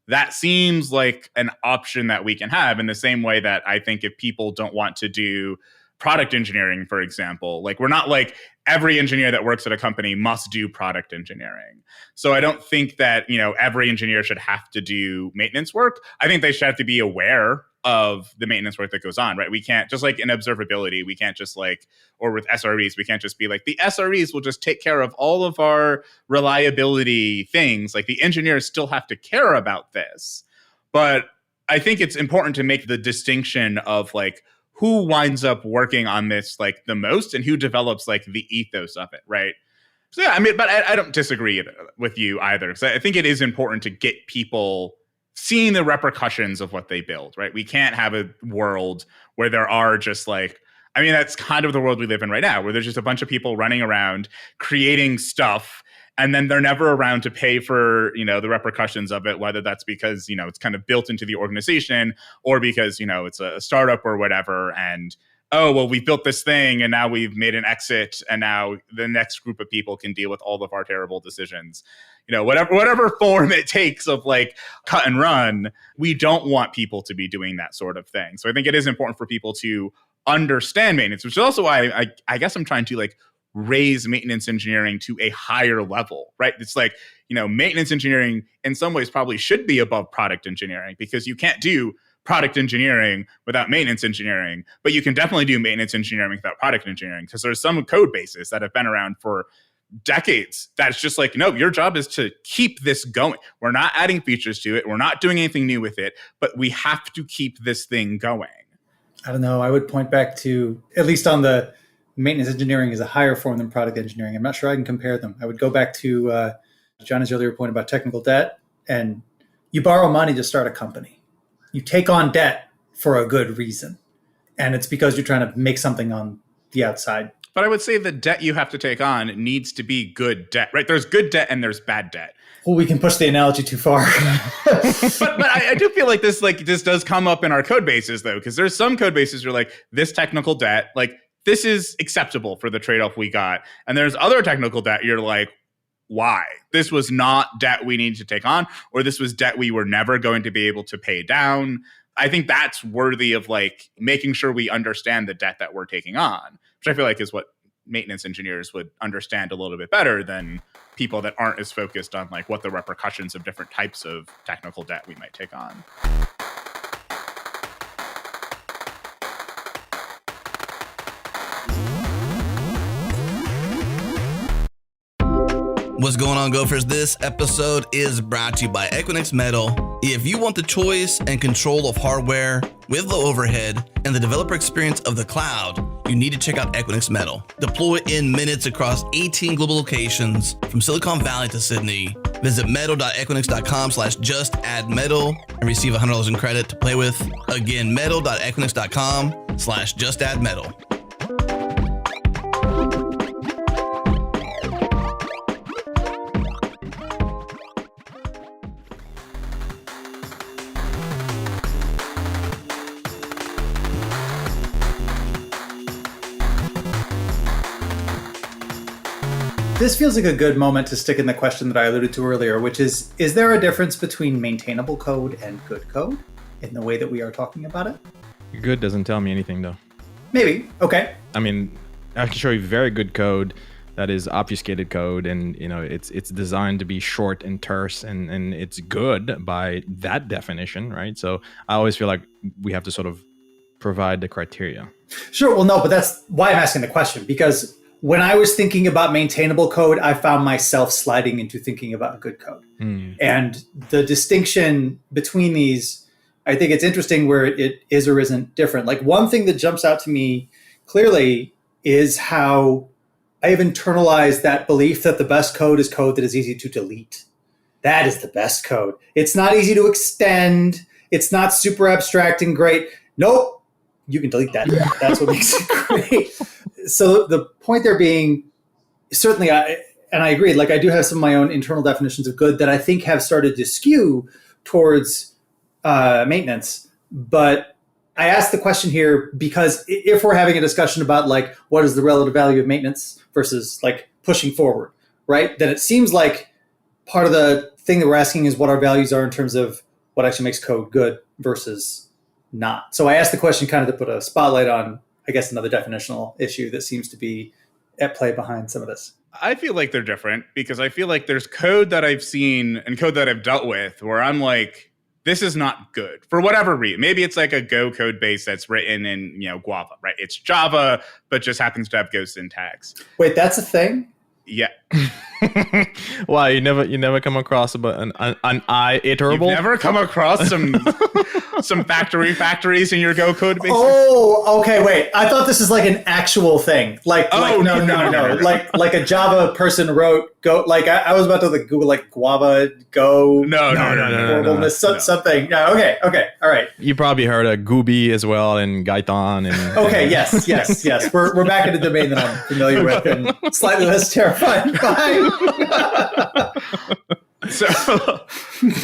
Speaker 6: that seems like an option that we can have, in the same way that I think if people don't want to do product engineering, for example, like we're not like every engineer that works at a company must do product engineering. So I don't think that, every engineer should have to do maintenance work. I think they should have to be aware of the maintenance work that goes on, right? We can't, just like in observability, we can't just like, or with SREs, we can't just be like, the SREs will just take care of all of our reliability things. Like the engineers still have to care about this. But I think it's important to make the distinction of like, who winds up working on this like the most and who develops like the ethos of it, right? So yeah, I mean, but I don't disagree with you either. because I think it is important to get people seeing the repercussions of what they build, right? We can't have a world where there are just like, I mean, that's kind of the world we live in right now, where there's just a bunch of people running around creating stuff, and then they're never around to pay for, the repercussions of it, whether that's because, it's kind of built into the organization, or because, it's a startup or whatever. And, oh, well, we built this thing and now we've made an exit, and now the next group of people can deal with all of our terrible decisions. Whatever form it takes of like cut and run, we don't want people to be doing that sort of thing. So I think it is important for people to understand maintenance, which is also why I guess I'm trying to like raise maintenance engineering to a higher level, right? It's like, maintenance engineering in some ways probably should be above product engineering, because you can't do product engineering without maintenance engineering, but you can definitely do maintenance engineering without product engineering, because there's some code bases that have been around for decades that's just like, no, your job is to keep this going. We're not adding features to it. We're not doing anything new with it, but we have to keep this thing going.
Speaker 1: I don't know. I would point back to, at least on the maintenance engineering is a higher form than product engineering. I'm not sure I can compare them. I would go back to Johnny's earlier point about technical debt, and you borrow money to start a company. You take on debt for a good reason, and it's because you're trying to make something on the outside.
Speaker 6: But I would say the debt you have to take on needs to be good debt, right? There's good debt and there's bad debt.
Speaker 1: Well, we can push the analogy too far.
Speaker 6: but I do feel like this does come up in our code bases, though, because there's some code bases where like this technical debt, like this is acceptable for the trade-off we got. And there's other technical debt you're like, why? This was not debt we needed to take on, or this was debt we were never going to be able to pay down. I think that's worthy of like making sure we understand the debt that we're taking on, which I feel like is what maintenance engineers would understand a little bit better than people that aren't as focused on like what the repercussions of different types of technical debt we might take on.
Speaker 2: What's going on, Gophers? This episode is brought to you by Equinix Metal. If you want the choice and control of hardware With low overhead and the developer experience of the cloud, you need to check out Equinix Metal. Deploy in minutes across 18 global locations from Silicon Valley to Sydney. Visit metal.equinix.com/justaddmetal and receive $100 in credit to play with. Again, metal.equinix.com/justaddmetal.
Speaker 1: This feels like a good moment to stick in the question that I alluded to earlier, which is there a difference between maintainable code and good code in the way that we are talking about it?
Speaker 8: Good doesn't tell me anything, though.
Speaker 1: Maybe. Okay.
Speaker 8: I mean, I can show you very good code that is obfuscated code, and it's designed to be short and terse, and it's good by that definition, right? So I always feel like we have to sort of provide the criteria.
Speaker 1: Sure. Well, no, but that's why I'm asking the question, because when I was thinking about maintainable code, I found myself sliding into thinking about good code. And the distinction between these, I think it's interesting where it is or isn't different. Like, one thing that jumps out to me clearly is how I have internalized that belief that the best code is code that is easy to delete. That is the best code. It's not easy to extend. It's not super abstract and great. Nope. You can delete that. That's what makes it great. So the point there being, certainly, I agree, like, I do have some of my own internal definitions of good that I think have started to skew towards maintenance. But I asked the question here because if we're having a discussion about, like, what is the relative value of maintenance versus, like, pushing forward, right? Then it seems like part of the thing that we're asking is what our values are in terms of what actually makes code good versus not. So I asked the question kind of to put a spotlight on, I guess, another definitional issue that seems to be at play behind some of this.
Speaker 6: I feel like they're different because I feel like there's code that I've seen and code that I've dealt with where I'm like, this is not good for whatever reason. Maybe it's like a Go code base that's written in, Guava, right? It's Java, but just happens to have Go syntax.
Speaker 1: Wait, that's a thing?
Speaker 6: Yeah.
Speaker 8: Wow, you never come across an iterable?
Speaker 6: You've never come across some factories in your Go code base?
Speaker 1: Oh, okay, wait. I thought this is like an actual thing. No. Like a Java person wrote Go. Like I was about to Google like Guava Go.
Speaker 6: No.
Speaker 1: Something. Yeah. Okay. All right.
Speaker 8: You probably heard of Gooby as well and Gaitan and.
Speaker 1: Okay. Yes. We're back in a domain that I'm familiar with and slightly less terrified by.
Speaker 6: So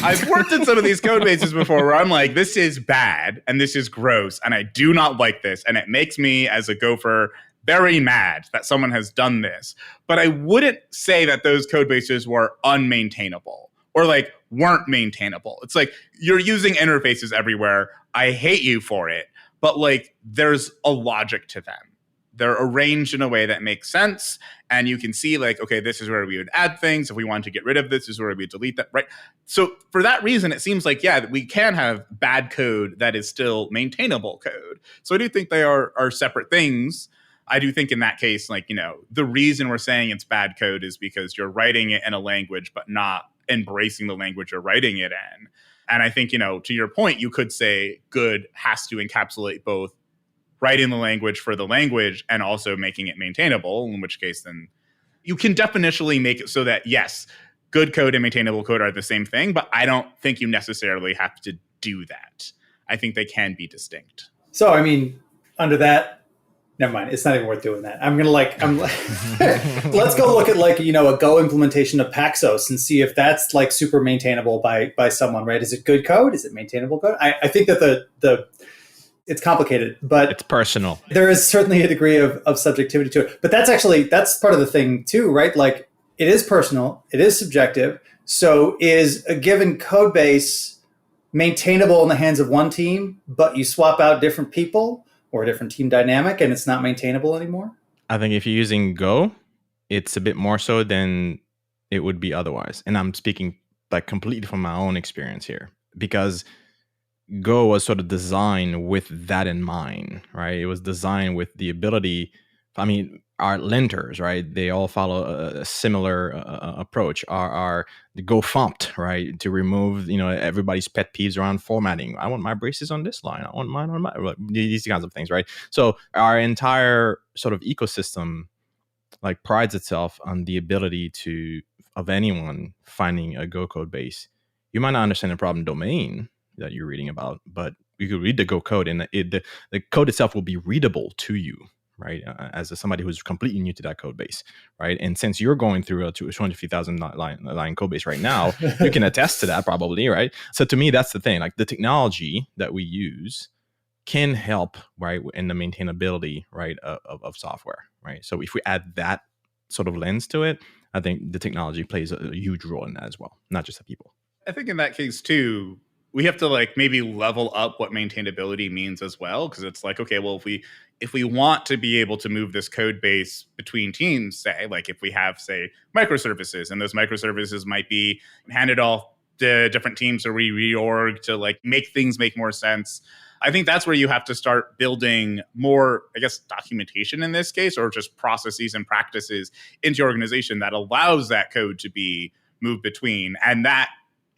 Speaker 6: I've worked in some of these code bases before where I'm like, this is bad and this is gross and I do not like this. And it makes me as a gopher very mad that someone has done this. But I wouldn't say that those code bases were unmaintainable or like weren't maintainable. It's like you're using interfaces everywhere. I hate you for it. But like there's a logic to them. They're arranged in a way that makes sense. And you can see like, okay, this is where we would add things. If we want to get rid of this is where we delete that, right? So for that reason, it seems like, yeah, we can have bad code that is still maintainable code. So I do think they are separate things. I do think in that case, like, the reason we're saying it's bad code is because you're writing it in a language, but not embracing the language you're writing it in. And I think, to your point, you could say good has to encapsulate both writing the language for the language and also making it maintainable, in which case then you can definitionally make it so that, yes, good code and maintainable code are the same thing, but I don't think you necessarily have to do that. I think they can be distinct.
Speaker 1: So, I mean, under that, never mind. It's not even worth doing that. Let's go look at a Go implementation of Paxos and see if that's like super maintainable by someone, right? Is it good code? Is it maintainable code? I think that it's complicated, but
Speaker 8: it's personal.
Speaker 1: There is certainly a degree of subjectivity to it. But that's part of the thing too, right? Like it is personal, it is subjective. So is a given code base maintainable in the hands of one team, but you swap out different people or a different team dynamic and it's not maintainable anymore?
Speaker 8: I think if you're using Go, it's a bit more so than it would be otherwise. And I'm speaking like completely from my own experience here because Go was sort of designed with that in mind, right? It was designed with the ability. I mean, Our linters, right? They all follow a similar approach. Are the go font, right? To remove, everybody's pet peeves around formatting. I want my braces on this line. I want mine on my, these kinds of things, right? So our entire sort of ecosystem like prides itself on the ability of anyone finding a Go code base. You might not understand the problem domain that you're reading about, but you could read the Go code, and the code itself will be readable to you, right? As somebody who's completely new to that code base, right? And since you're going through a 250,000 line code base right now, you can attest to that probably, right? So to me, that's the thing. Like the technology that we use can help, right, in the maintainability, right, of software, right? So if we add that sort of lens to it, I think the technology plays a huge role in that as well, not just the people.
Speaker 6: I think in that case too, we have to like maybe level up what maintainability means as well, because it's like, okay, well, if we want to be able to move this code base between teams, say, like if we have, say, microservices, and those microservices might be handed off to different teams or we reorg to like make things make more sense. I think that's where you have to start building more, I guess, documentation in this case, or just processes and practices into your organization that allows that code to be moved between. And that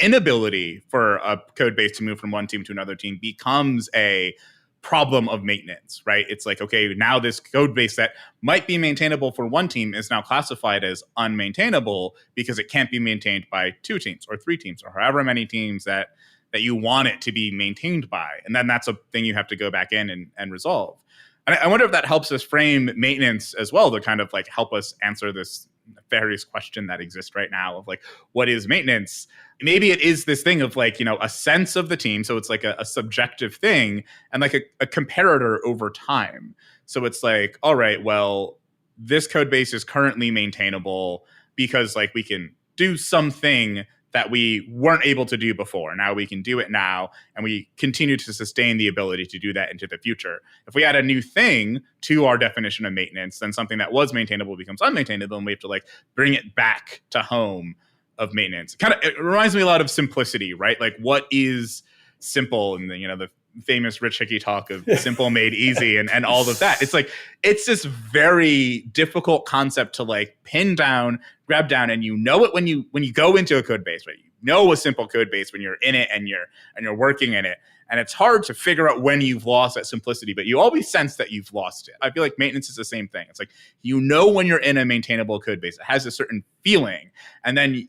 Speaker 6: inability for a code base to move from one team to another team becomes a problem of maintenance, right? It's like, okay, now this code base that might be maintainable for one team is now classified as unmaintainable because it can't be maintained by 2 teams or 3 teams or however many teams that you want it to be maintained by. And then that's a thing you have to go back in and resolve. And I wonder if that helps us frame maintenance as well, to kind of like help us answer this nefarious question that exists right now of like, what is maintenance? Maybe it is this thing of like, a sense of the team. So it's like a subjective thing, and like a comparator over time. So it's like, all right, well, this code base is currently maintainable because like we can do something that we weren't able to do before. Now we can do it now, and we continue to sustain the ability to do that into the future. If we add a new thing to our definition of maintenance, then something that was maintainable becomes unmaintainable, and we have to like bring it back to home of maintenance. It reminds me a lot of simplicity, right? Like what is simple, and the famous Rich Hickey talk of simple made easy and all of that. It's like, it's this very difficult concept to like pin down, grab down, and it when you go into a code base, right? You know a simple code base when you're in it and you're working in it. And it's hard to figure out when you've lost that simplicity, but you always sense that you've lost it. I feel like maintenance is the same thing. It's like, when you're in a maintainable code base, it has a certain feeling. And then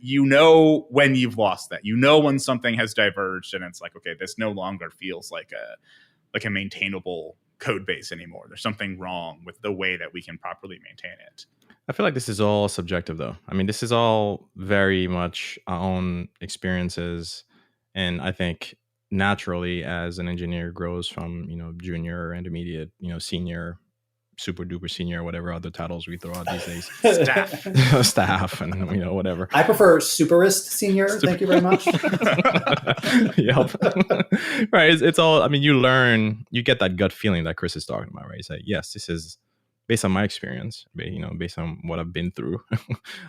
Speaker 6: when you've lost that. When something has diverged, and it's like, okay, this no longer feels like a maintainable code base anymore. There's something wrong with the way that we can properly maintain it.
Speaker 8: I feel like this is all subjective, though. I mean, this is all very much our own experiences. And I think naturally, as an engineer grows from, junior, intermediate, senior, super duper senior, whatever other titles we throw out these days, staff, and whatever.
Speaker 1: I prefer superist senior. Thank you very much.
Speaker 8: Yep. Right. It's all. I mean, you get that gut feeling that Kris is talking about, right? It's like, yes, this is based on my experience, based on what I've been through.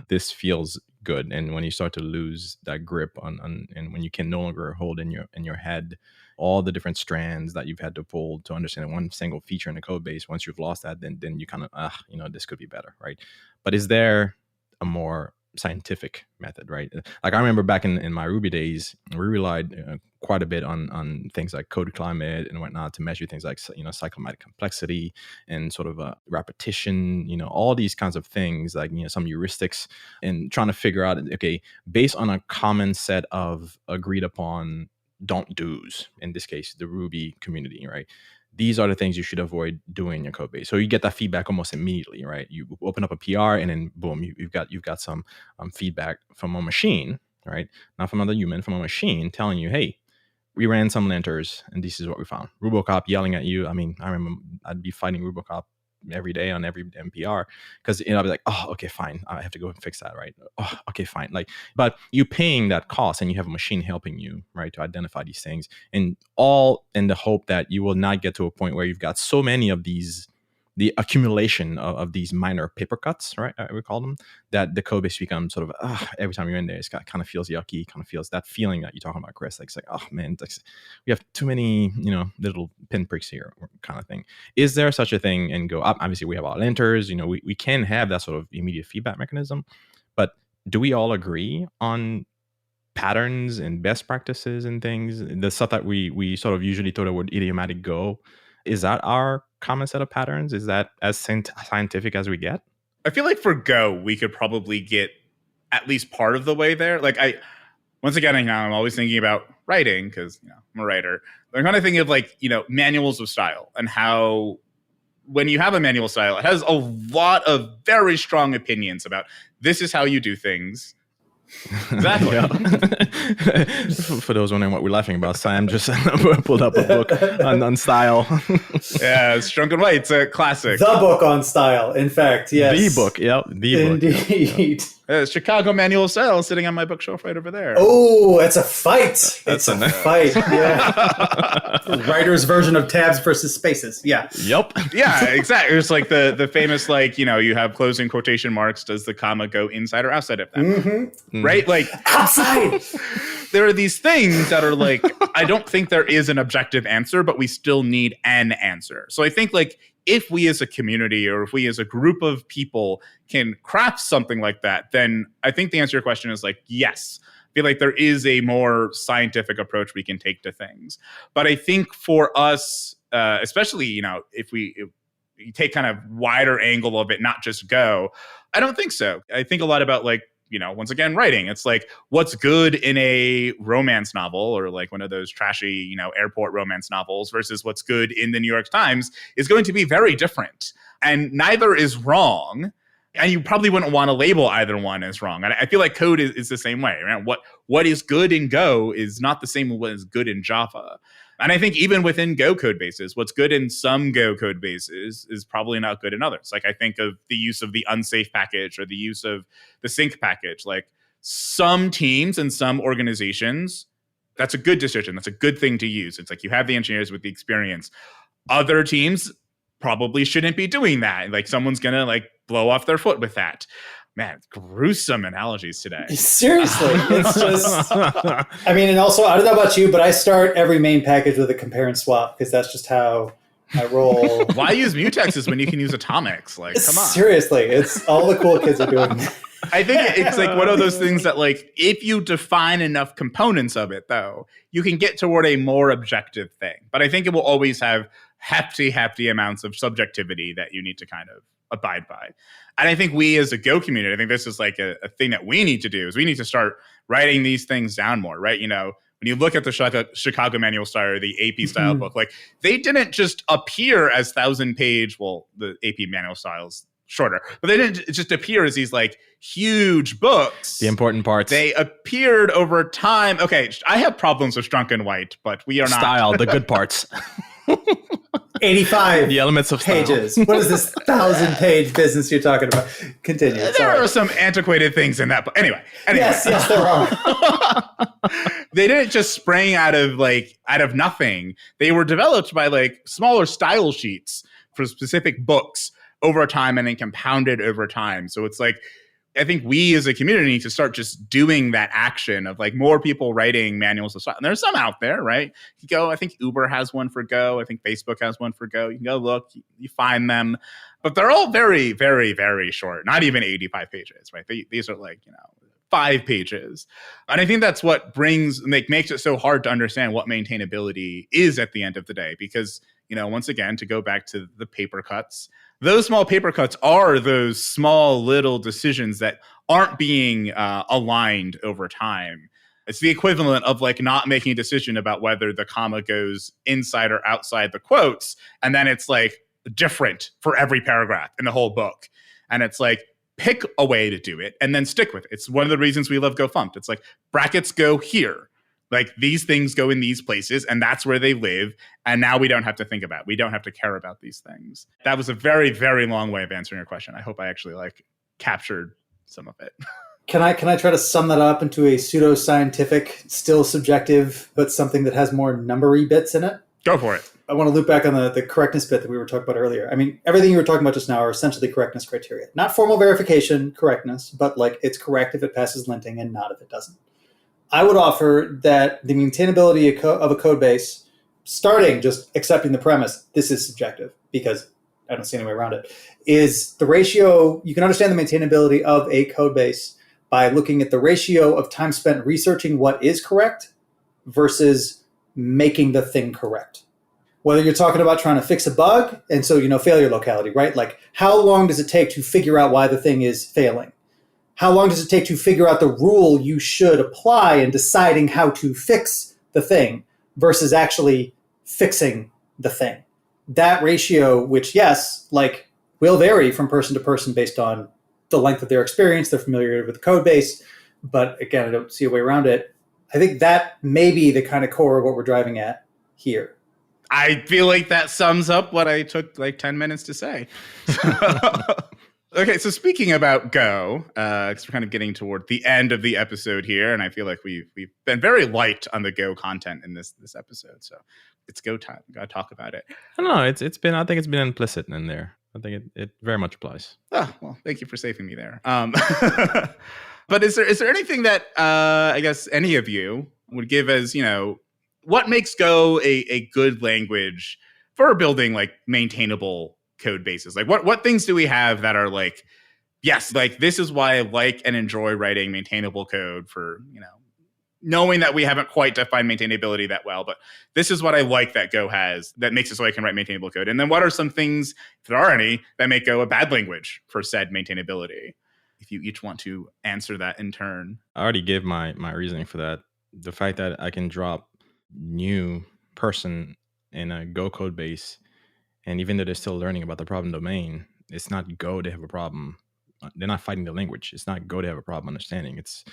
Speaker 8: This feels good. And when you start to lose that grip on and when you can no longer hold in your head all the different strands that you've had to pull to understand one single feature in the code base, once you've lost that, then you kind of, this could be better, right? But is there a more scientific method, right? Like I remember back in my Ruby days, we relied quite a bit on things like code climate and whatnot to measure things like cyclomatic complexity and sort of repetition, all these kinds of things, like some heuristics, and trying to figure out, okay, based on a common set of agreed upon don't do's, in this case the Ruby community, right? These are the things you should avoid doing in your code base. So you get that feedback almost immediately, right? You open up a PR and then boom, you've got some feedback from a machine, right? Not from another human, from a machine telling you, hey, we ran some linters and this is what we found. Rubocop yelling at you. I mean, I remember I'd be fighting Rubocop every day on every MPR because I'd be like, oh, okay, fine, I have to go and fix that, right? Oh, okay, fine. Like, but you paying that cost and you have a machine helping you, right, to identify these things, and all in the hope that you will not get to a point where you've got so many of these the accumulation of these minor paper cuts, right? We call them, that the code base becomes sort of, every time you're in there, it's kind of feels yucky, kind of feels that feeling that you're talking about, Kris. Like, it's like, oh man, we have too many, little pinpricks here kind of thing. Is there such a thing in Go? Obviously, we have our linters, we can have that sort of immediate feedback mechanism, but do we all agree on patterns and best practices and things? The stuff that we sort of usually throw the word idiomatic Go, is that our common set of patterns? Is that as scientific as we get?
Speaker 6: I feel like for Go, we could probably get at least part of the way there. Like once again, I'm always thinking about writing because I'm a writer. I'm kind of thinking of like, manuals of style and how when you have a manual style, it has a lot of very strong opinions about this is how you do things. Exactly.
Speaker 8: For those wondering what we're laughing about, Sam just pulled up a book on style.
Speaker 6: Yeah, it's Drunk and White. It's a classic.
Speaker 1: The book on style, in fact. Yes.
Speaker 8: The book. Yep. The book.
Speaker 1: Indeed.
Speaker 6: Chicago Manual of Style sitting on my bookshelf right over there.
Speaker 1: Oh, it's a fight. It's a fight. Yeah. Writer's version of tabs versus spaces. Yeah.
Speaker 8: Yep.
Speaker 6: Yeah, exactly. It's like the famous, like, you have closing quotation marks. Does the comma go inside or outside of that?
Speaker 1: Mm-hmm.
Speaker 6: Right? Like,
Speaker 1: outside.
Speaker 6: There are these things that are like, I don't think there is an objective answer, but we still need an answer. So I think like if we as a community or if we as a group of people can craft something like that, then I think the answer to your question is like, yes. I feel like there is a more scientific approach we can take to things. But I think for us, especially, if you take kind of wider angle of it, not just Go, I don't think so. I think a lot about like, once again, writing. It's like what's good in a romance novel or like one of those trashy, airport romance novels versus what's good in the New York Times is going to be very different. And neither is wrong. And you probably wouldn't want to label either one as wrong. And I feel like code is the same way. Right? What is good in Go is not the same as what is good in Java. And I think even within Go code bases, what's good in some Go code bases is probably not good in others. Like I think of the use of the unsafe package or the use of the sync package. Like some teams and some organizations, that's a good decision. That's a good thing to use. It's like you have the engineers with the experience. Other teams probably shouldn't be doing that. Like someone's going to like blow off their foot with that. Man, gruesome analogies today.
Speaker 1: Seriously. It's just, and also, I don't know about you, but I start every main package with a compare and swap because that's just how I roll.
Speaker 6: Why use mutexes when you can use atomics? Like, come on.
Speaker 1: Seriously, it's all the cool kids are doing.
Speaker 6: I think it's like one of those things that like, if you define enough components of it, though, you can get toward a more objective thing. But I think it will always have hefty amounts of subjectivity that you need to kind of abide by. And I think we as a Go community, I think this is like a thing that we need to do is we need to start writing these things down more, right? When you look at the Chicago Manual Style or the AP style book, like they didn't just appear as 1,000-page, well, the AP Manual Styles shorter, but they didn't just appear as these like huge books.
Speaker 8: The important parts.
Speaker 6: They appeared over time. Okay, I have problems with Drunk and White, but we are not.
Speaker 8: Style, the good parts.
Speaker 1: 85
Speaker 8: the elements of
Speaker 1: pages. What is this 1,000-page business you're talking about? Continue.
Speaker 6: There are some antiquated things in that book. Anyway.
Speaker 1: Yes, there are.
Speaker 6: They didn't just spring out of nothing. They were developed by like smaller style sheets for specific books over time and then compounded over time. So it's like, I think we as a community need to start just doing that action of like more people writing manuals of style. And there's some out there, right? You go, I think Uber has one for Go. I think Facebook has one for Go. You can go look, you find them, but they're all very, very, very short. Not even 85 pages, right? These are like, 5 pages. And I think that's what makes it so hard to understand what maintainability is at the end of the day. Because, once again, to go back to the paper cuts, those small paper cuts are those small little decisions that aren't being aligned over time. It's the equivalent of like not making a decision about whether the comma goes inside or outside the quotes. And then it's like different for every paragraph in the whole book. And it's like, pick a way to do it and then stick with it. It's one of the reasons we love GoFumped. It's like brackets go here. Like these things go in these places and that's where they live. And now we don't have to think about it. We don't have to care about these things. That was a very, very long way of answering your question. I hope I actually captured some of it.
Speaker 1: Can I try to sum that up into a pseudo-scientific, still subjective, but something that has more numbery bits in it?
Speaker 6: Go for it.
Speaker 1: I want to loop back on the correctness bit that we were talking about earlier. I mean, everything you were talking about just now are essentially correctness criteria. Not formal verification correctness, but like it's correct if it passes linting and not if it doesn't. I would offer that the maintainability of a code base, starting just accepting the premise, this is subjective because I don't see any way around it, is the ratio. You can understand the maintainability of a code base by looking at the ratio of time spent researching what is correct versus making the thing correct. Whether you're talking about trying to fix a bug, and so, failure locality, right? Like, how long does it take to figure out why the thing is failing? How long does it take to figure out the rule you should apply in deciding how to fix the thing versus actually fixing the thing? That ratio, which, yes, like, will vary from person to person based on the length of their experience, their familiarity with the code base. But again, I don't see a way around it. I think that may be the kind of core of what we're driving at here.
Speaker 6: I feel like that sums up what I took like 10 minutes to say. Okay, so speaking about Go, because we're kind of getting toward the end of the episode here, and I feel like we've been very light on the Go content in this episode. So it's Go time. We gotta talk about it.
Speaker 8: I don't know. It's been. I think it's been implicit in there. I think it very much applies.
Speaker 6: Oh, well, thank you for saving me there. But is there anything that I guess any of you would give as, what makes Go a good language for building like maintainable code bases? Like what things do we have that are like, yes, like this is why I like and enjoy writing maintainable code for, knowing that we haven't quite defined maintainability that well, but this is what I like that Go has that makes it so I can write maintainable code. And then what are some things, if there are any, that make Go a bad language for said maintainability? If you each want to answer that in turn.
Speaker 8: I already gave my reasoning for that. The fact that I can drop new person in a Go code base, and even though they're still learning about the problem domain, it's not Go to have a problem. They're not fighting the language. It's not Go to have a problem understanding. It's,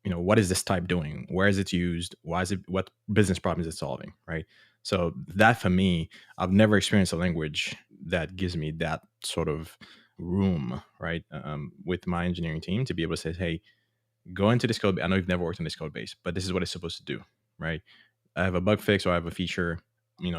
Speaker 8: what is this type doing? Where is it used? Why is it? What business problem is it solving? Right. So that for me, I've never experienced a language that gives me that sort of room, right, with my engineering team to be able to say, hey, go into this code. I know you've never worked in this code base, but this is what it's supposed to do, right? I have a bug fix or I have a feature,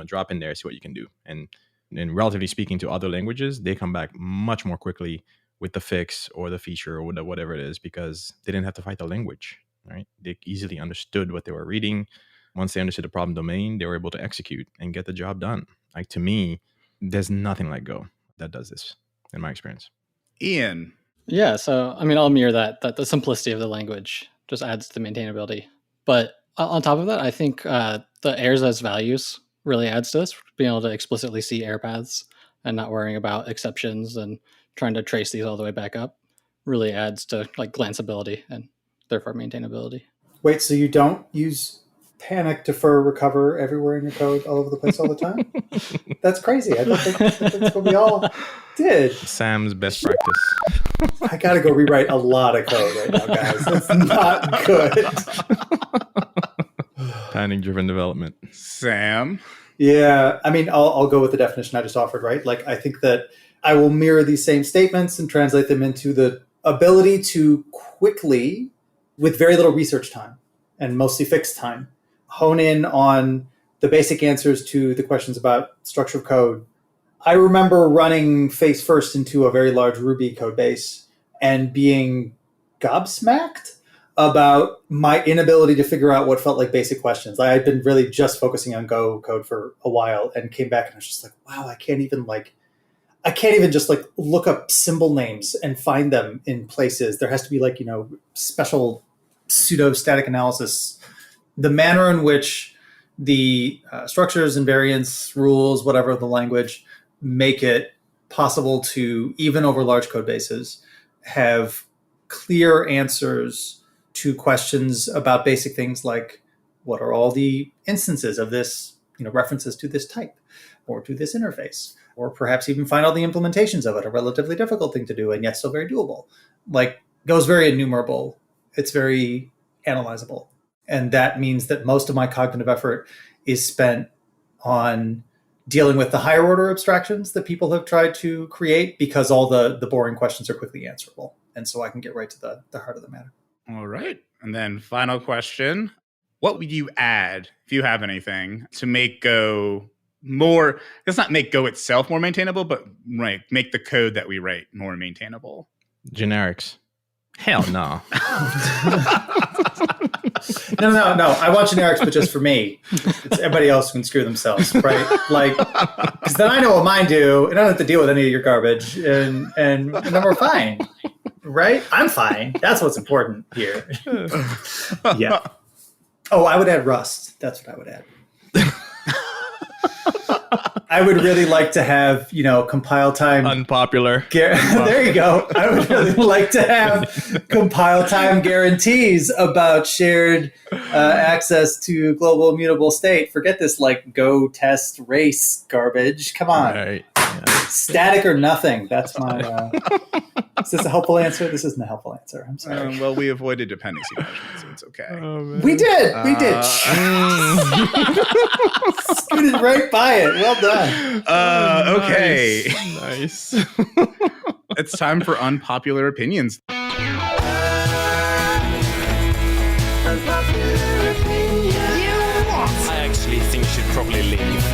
Speaker 8: drop in there, see what you can do. And relatively speaking to other languages, they come back much more quickly with the fix or the feature or whatever it is because they didn't have to fight the language, right? They easily understood what they were reading. Once they understood the problem domain, they were able to execute and get the job done. Like, to me, there's nothing like Go that does this in my experience.
Speaker 6: Ian.
Speaker 7: Yeah, so I'll mirror that the simplicity of the language just adds to maintainability. But on top of that, I think the errors as values really adds to this, being able to explicitly see error paths and not worrying about exceptions and trying to trace these all the way back up really adds to like glanceability and therefore maintainability.
Speaker 1: Wait, so you don't use panic, defer, recover everywhere in your code all over the place all the time? That's crazy. I don't think that's what we all did.
Speaker 8: Sam's best practice.
Speaker 1: I got to go rewrite a lot of code right now, guys. That's not good.
Speaker 8: Panic-driven development.
Speaker 6: Sam?
Speaker 1: Yeah, I'll go with the definition I just offered, right? Like, I think that I will mirror these same statements and translate them into the ability to quickly, with very little research time and mostly fixed time, hone in on the basic answers to the questions about structure of code. I remember running face first into a very large Ruby code base and being gobsmacked about my inability to figure out what felt like basic questions. I had been really just focusing on Go code for a while and came back and I was just like, wow, I can't even just like look up symbol names and find them in places. There has to be like, special pseudo static analysis. The manner in which the structures, invariants, rules, whatever the language, make it possible to, even over large code bases, have clear answers to questions about basic things like what are all the instances of this, references to this type or to this interface, or perhaps even find all the implementations of it, a relatively difficult thing to do and yet still very doable. Like, Go's very enumerable. It's very analyzable. And that means that most of my cognitive effort is spent on dealing with the higher order abstractions that people have tried to create because all the boring questions are quickly answerable. And so I can get right to the heart of the matter.
Speaker 6: All right. And then final question. What would you add, if you have anything, to make Go more, let's not make Go itself more maintainable, but make the code that we write more maintainable.
Speaker 8: Generics. Hell no.
Speaker 1: No. I want generics, but just for me. It's everybody else can screw themselves, right? Like, because then I know what mine do, and I don't have to deal with any of your garbage, and then we're fine, right? I'm fine. That's what's important here. Yeah. Oh, I would add Rust. That's what I would add. I would really like to have, compile time.
Speaker 8: Unpopular.
Speaker 1: There you go. I would really like to have compile time guarantees about shared access to global immutable state. Forget this Go test race garbage. Come on.
Speaker 8: Right.
Speaker 1: Static or nothing. That's my... Is this a helpful answer? This isn't a helpful answer. I'm sorry.
Speaker 6: Well, we avoided dependency questions, so it's okay.
Speaker 1: We did. Scooted right by it. Well done.
Speaker 6: Okay.
Speaker 8: Nice.
Speaker 6: It's time for unpopular opinions.
Speaker 3: I actually think you should probably leave.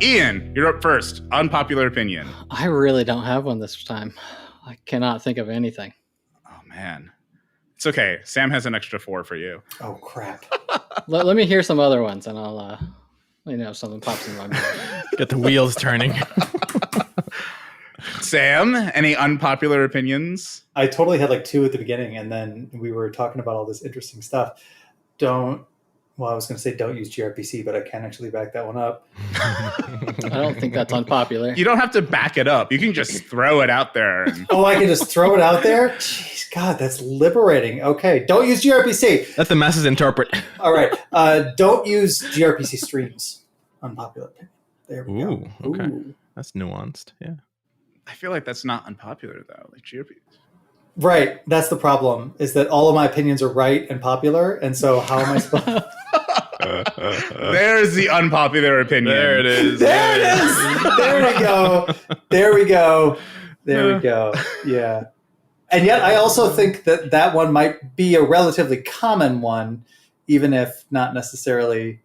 Speaker 6: Ian, you're up first. Unpopular opinion.
Speaker 7: I really don't have one this time. I cannot think of anything.
Speaker 6: Oh, man. It's okay. Sam has an extra 4 for you.
Speaker 1: Oh, crap.
Speaker 7: Let me hear some other ones, and I'll if something pops in my mind.
Speaker 8: Get the wheels turning.
Speaker 6: Sam, any unpopular opinions?
Speaker 1: I totally had 2 at the beginning, and then we were talking about all this interesting stuff. I was going to say don't use gRPC, but I can't actually back that one up.
Speaker 7: I don't think that's unpopular.
Speaker 6: You don't have to back it up. You can just throw it out there.
Speaker 1: Oh, I can just throw it out there? Jeez, God, that's liberating. Okay, don't use gRPC.
Speaker 8: Let the masses interpret.
Speaker 1: All right, don't use gRPC streams. Unpopular opinion. There we go.
Speaker 8: Okay.
Speaker 1: Ooh.
Speaker 8: That's nuanced. Yeah.
Speaker 6: I feel like that's not unpopular, though. gRPC.
Speaker 1: Right, that's the problem, is that all of my opinions are right and popular, and so how am I supposed to...
Speaker 6: There's the unpopular opinion.
Speaker 8: There it is.
Speaker 1: There it is. There we go. Yeah. And yet I also think that one might be a relatively common one, even if not necessarily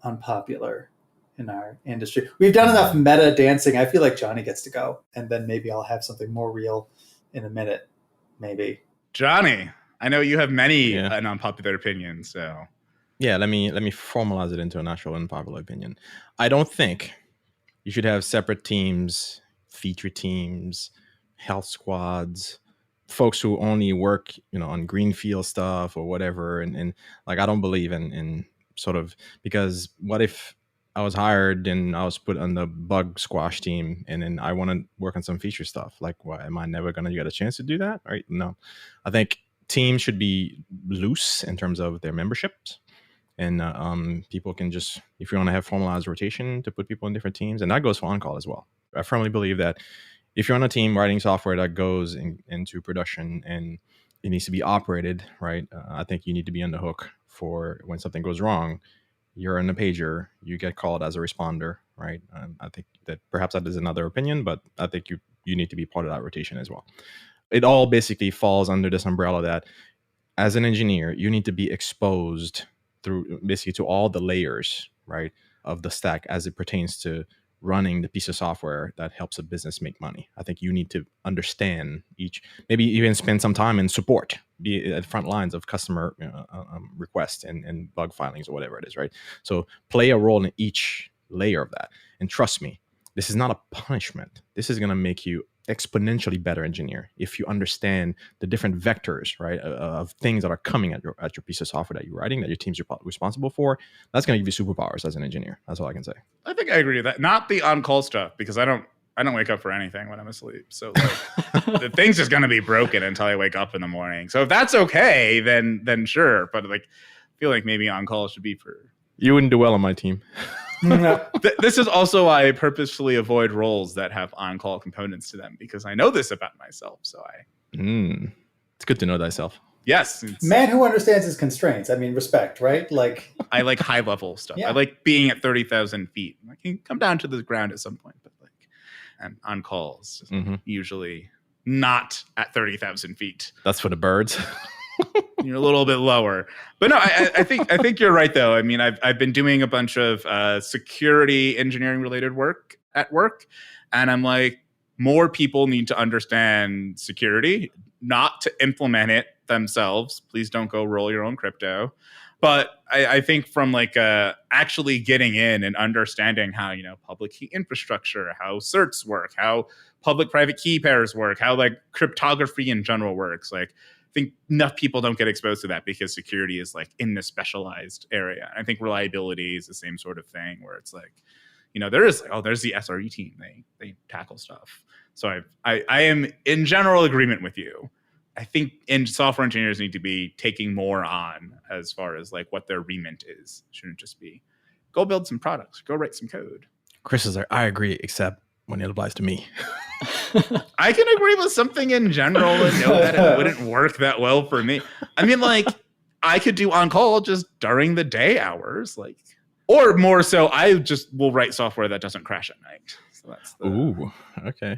Speaker 1: unpopular in our industry. We've done enough meta dancing. I feel like Johnny gets to go, and then maybe I'll have something more real in a minute. Maybe.
Speaker 6: Johnny, I know you have many unpopular opinions, so...
Speaker 8: Yeah, let me formalize it into an actual unpopular opinion. I don't think you should have separate teams, feature teams, health squads, folks who only work, on greenfield stuff or whatever. And I don't believe in sort of, because what if I was hired and I was put on the bug squash team and then I want to work on some feature stuff? What, am I never going to get a chance to do that? Right? No, I think teams should be loose in terms of their memberships. And people can just, if you want to have formalized rotation, to put people in different teams, and that goes for on-call as well. I firmly believe that if you're on a team writing software that goes into production and it needs to be operated, right? I think you need to be on the hook for when something goes wrong. You're in a pager, you get called as a responder, right? I think that perhaps that is another opinion, but I think you need to be part of that rotation as well. It all basically falls under this umbrella that as an engineer, you need to be exposed through basically to all the layers, right, of the stack as it pertains to running the piece of software that helps a business make money. I think you need to understand each, maybe even spend some time in support, be at the front lines of customer requests and bug filings or whatever it is, right? So play a role in each layer of that. And trust me, this is not a punishment. This is going to make you exponentially better engineer if you understand the different vectors, right, of things that are coming at your piece of software that you're writing, that your team's responsible for. That's going to give you superpowers as an engineer. That's all I can say.
Speaker 6: I think I agree with that. Not the on-call stuff, because I don't wake up for anything when I'm asleep. So the thing's just going to be broken until I wake up in the morning. So if that's okay, then sure. But I feel like maybe on-call should be for...
Speaker 8: You wouldn't do well on my team.
Speaker 6: This is also why I purposefully avoid roles that have on-call components to them, because I know this about myself. So
Speaker 8: it's good to know thyself.
Speaker 6: Yes.
Speaker 1: Man who understands his constraints. I mean, respect, right?
Speaker 6: I like high-level stuff.
Speaker 1: Yeah.
Speaker 6: I like being at 30,000 feet. I can come down to the ground at some point, but and on calls usually not at 30,000 feet.
Speaker 8: That's for the birds.
Speaker 6: You're a little bit lower, but no, I think you're right though. I mean, I've been doing a bunch of security engineering related work at work, and I'm like, more people need to understand security, not to implement it themselves. Please don't go roll your own crypto. But I think from like actually getting in and understanding how, public key infrastructure, how certs work, how public-private key pairs work, how like cryptography in general works. Like, I think enough people don't get exposed to that because security is like in this specialized area. I think reliability is the same sort of thing where it's like, there's the SRE team. They tackle stuff. So I am in general agreement with you. I think software engineers need to be taking more on as far as like what their remit is. It shouldn't just be go build some products, go write some code.
Speaker 8: Chris is like, I agree, except when it applies to me.
Speaker 6: I can agree with something in general and know that it wouldn't work that well for me. I mean, like, I could do on-call just during the day hours, like, or more so, I just will write software that doesn't crash at night. So that's
Speaker 8: Ooh, okay.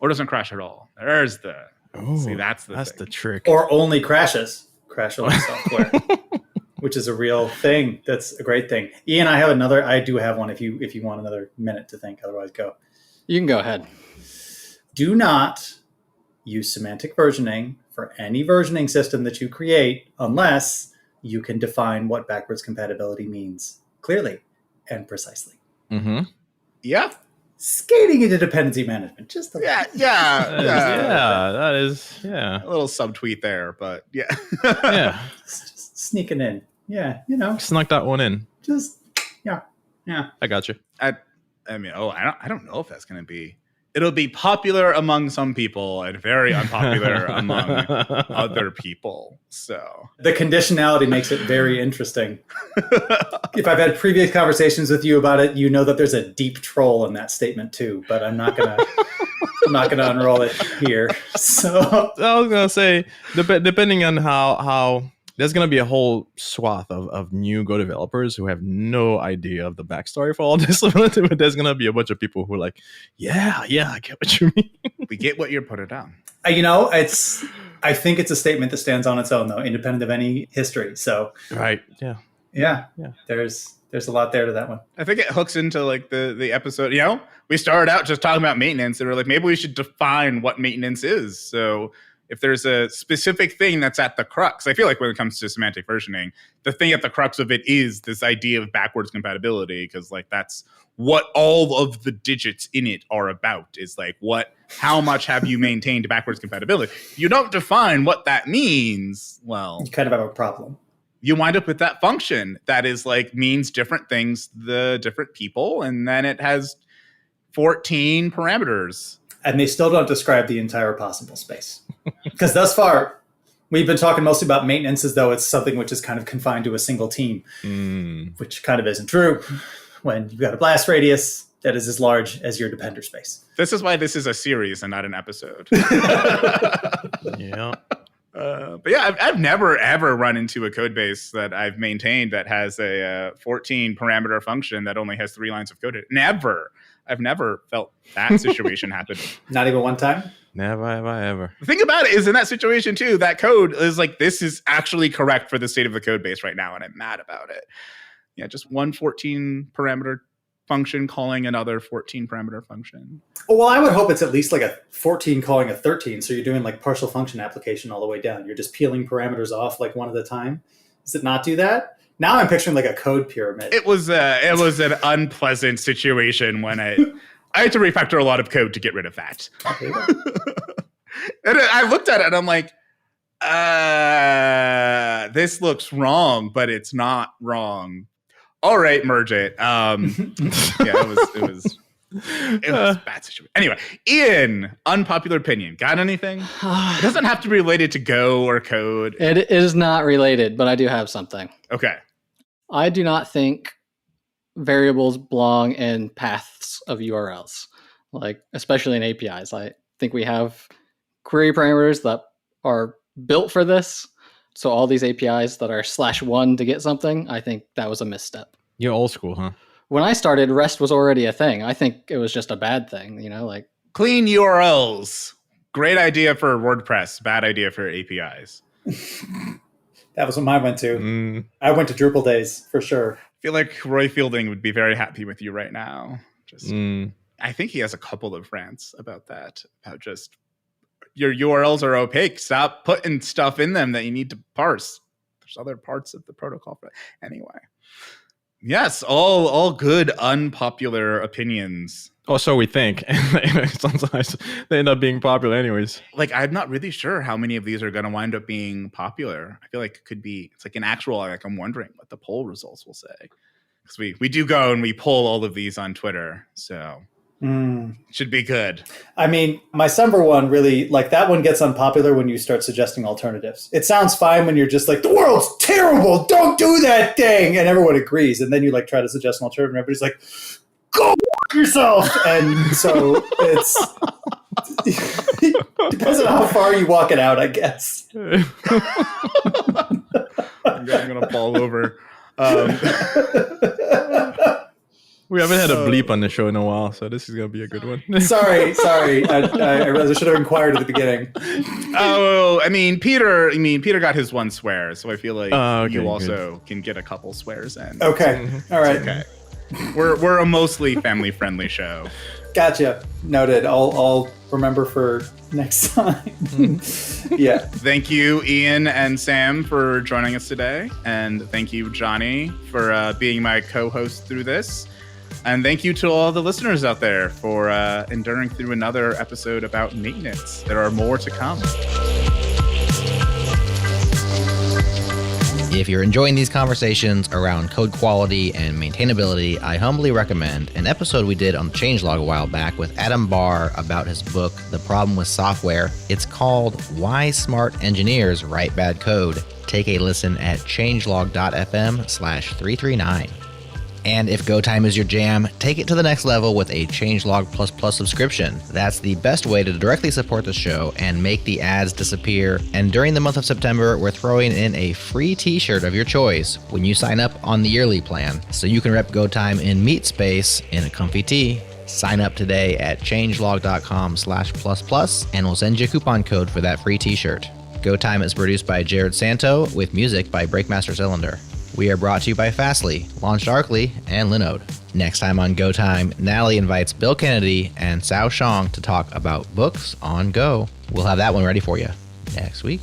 Speaker 6: Or doesn't crash at all. There's the...
Speaker 8: Ooh,
Speaker 6: see, that's
Speaker 8: the trick.
Speaker 1: Or only crashes. Crash only software. Which is a real thing. That's a great thing. Ian, I do have one if you want another minute to think. Otherwise, go.
Speaker 7: You can go ahead.
Speaker 1: Do not use semantic versioning for any versioning system that you create unless you can define what backwards compatibility means clearly and precisely.
Speaker 8: Mm-hmm.
Speaker 6: Yeah.
Speaker 1: Skating into dependency management. Just
Speaker 6: yeah.
Speaker 8: That is
Speaker 6: a little subtweet there, but yeah.
Speaker 8: Yeah.
Speaker 1: Just sneaking in. Yeah,
Speaker 8: Snuck that one in.
Speaker 1: Just yeah.
Speaker 8: I got you.
Speaker 6: I mean, I don't know if that's going to be. It'll be popular among some people and very unpopular among other people. So
Speaker 1: the conditionality makes it very interesting. If I've had previous conversations with you about it, you know that there's a deep troll in that statement too. But I'm not gonna unroll it here. So
Speaker 8: I was gonna say, depending on how there's going to be a whole swath of new Go developers who have no idea of the backstory for all this. But there's going to be a bunch of people who are like, yeah, I get what you mean.
Speaker 6: We get what you're putting down.
Speaker 1: I think it's a statement that stands on its own, though, independent of any history. So,
Speaker 8: right.
Speaker 1: Yeah. There's a lot there to that one.
Speaker 6: I think it hooks into like the episode. We started out just talking about maintenance, and we're like, maybe we should define what maintenance is. So if there's a specific thing that's at the crux, I feel like when it comes to semantic versioning, the thing at the crux of it is this idea of backwards compatibility, because like that's what all of the digits in it are about, is like how much have you maintained backwards compatibility? If you don't define what that means, well,
Speaker 1: you kind of have a problem.
Speaker 6: You wind up with that function that is like means different things to the different people, and then it has 14 parameters.
Speaker 1: And they still don't describe the entire possible space. Because thus far, we've been talking mostly about maintenance as though it's something which is kind of confined to a single team, which kind of isn't true when you've got a blast radius that is as large as your depender space.
Speaker 6: This is why this is a series and not an episode.
Speaker 8: Yeah.
Speaker 6: But yeah, I've never, ever run into a code base that I've maintained that has a 14 parameter function that only has 3 lines of code. Never. I've never felt that situation happen.
Speaker 1: Not even one time?
Speaker 8: Never have I ever.
Speaker 6: The thing about it is, in that situation too, that code is like, this is actually correct for the state of the code base right now, and I'm mad about it. Yeah, just one 14 parameter function calling another 14 parameter function.
Speaker 1: Well, I would hope it's at least like a 14 calling a 13. So you're doing like partial function application all the way down. You're just peeling parameters off like one at a time. Does it not do that? Now I'm picturing like a code pyramid.
Speaker 6: It was an unpleasant situation when I had to refactor a lot of code to get rid of that.
Speaker 1: Okay.
Speaker 6: And I looked at it and I'm like, this looks wrong, but it's not wrong. All right, merge it. Yeah, it was a bad situation. Anyway, Ian, unpopular opinion. Got anything? It doesn't have to be related to Go or code.
Speaker 7: It is not related, but I do have something.
Speaker 6: Okay.
Speaker 7: I do not think variables belong in paths of URLs, like especially in APIs. I think we have query parameters that are built for this. So all these APIs that are /1 to get something, I think that was a misstep.
Speaker 8: You're old school, huh?
Speaker 7: When I started, REST was already a thing. I think it was just a bad thing, like
Speaker 6: clean URLs. Great idea for WordPress. Bad idea for APIs.
Speaker 1: That was what mine went to. I went to Drupal days for sure.
Speaker 6: I feel like Roy Fielding would be very happy with you right now. I think he has a couple of rants about that. About just your URLs are opaque. Stop putting stuff in them that you need to parse. There's other parts of the protocol. Anyway. Yes, all good unpopular opinions.
Speaker 8: Oh, so we think. Sometimes they end up being popular anyways.
Speaker 6: Like, I'm not really sure how many of these are going to wind up being popular. I feel like it could be, it's like an actual, like, I'm wondering what the poll results will say. Because we do go and we poll all of these on Twitter. So should be good.
Speaker 1: I mean, my Summer one really, like, that one gets unpopular when you start suggesting alternatives. It sounds fine when you're just like, the world's terrible, don't do that thing, and everyone agrees. And then you like try to suggest an alternative and everybody's like, go f- yourself. And so it's depends on how far you walk it out, I guess.
Speaker 6: I'm gonna fall over.
Speaker 8: We haven't had a bleep on the show in a while, so this is gonna be a good one.
Speaker 1: Sorry. I really should have inquired at the beginning.
Speaker 6: Oh, I mean, Peter got his one swear, so I feel like you also can get a couple swears in.
Speaker 1: Okay. All right.
Speaker 6: Okay. We're a mostly family friendly show.
Speaker 1: Gotcha. Noted. I'll remember for next time. Yeah.
Speaker 6: Thank you, Ian and Sam, for joining us today, and thank you, Johnny, for being my co-host through this. And thank you to all the listeners out there for enduring through another episode about maintenance. There are more to come.
Speaker 5: If you're enjoying these conversations around code quality and maintainability, I humbly recommend an episode we did on Changelog a while back with Adam Barr about his book, The Problem with Software. It's called Why Smart Engineers Write Bad Code. Take a listen at changelog.fm/339. And if GoTime is your jam, take it to the next level with a Changelog Plus subscription. That's the best way to directly support the show and make the ads disappear. And during the month of September, we're throwing in a free t-shirt of your choice when you sign up on the yearly plan. So you can rep GoTime in meat space in a comfy tee. Sign up today at changelog.com/++ and we'll send you a coupon code for that free t-shirt. GoTime is produced by Jared Santo with music by Breakmaster Cylinder. We are brought to you by Fastly, LaunchDarkly, and Linode. Next time on GoTime, Natalie invites Bill Kennedy and Cao Shang to talk about books on Go. We'll have that one ready for you next week.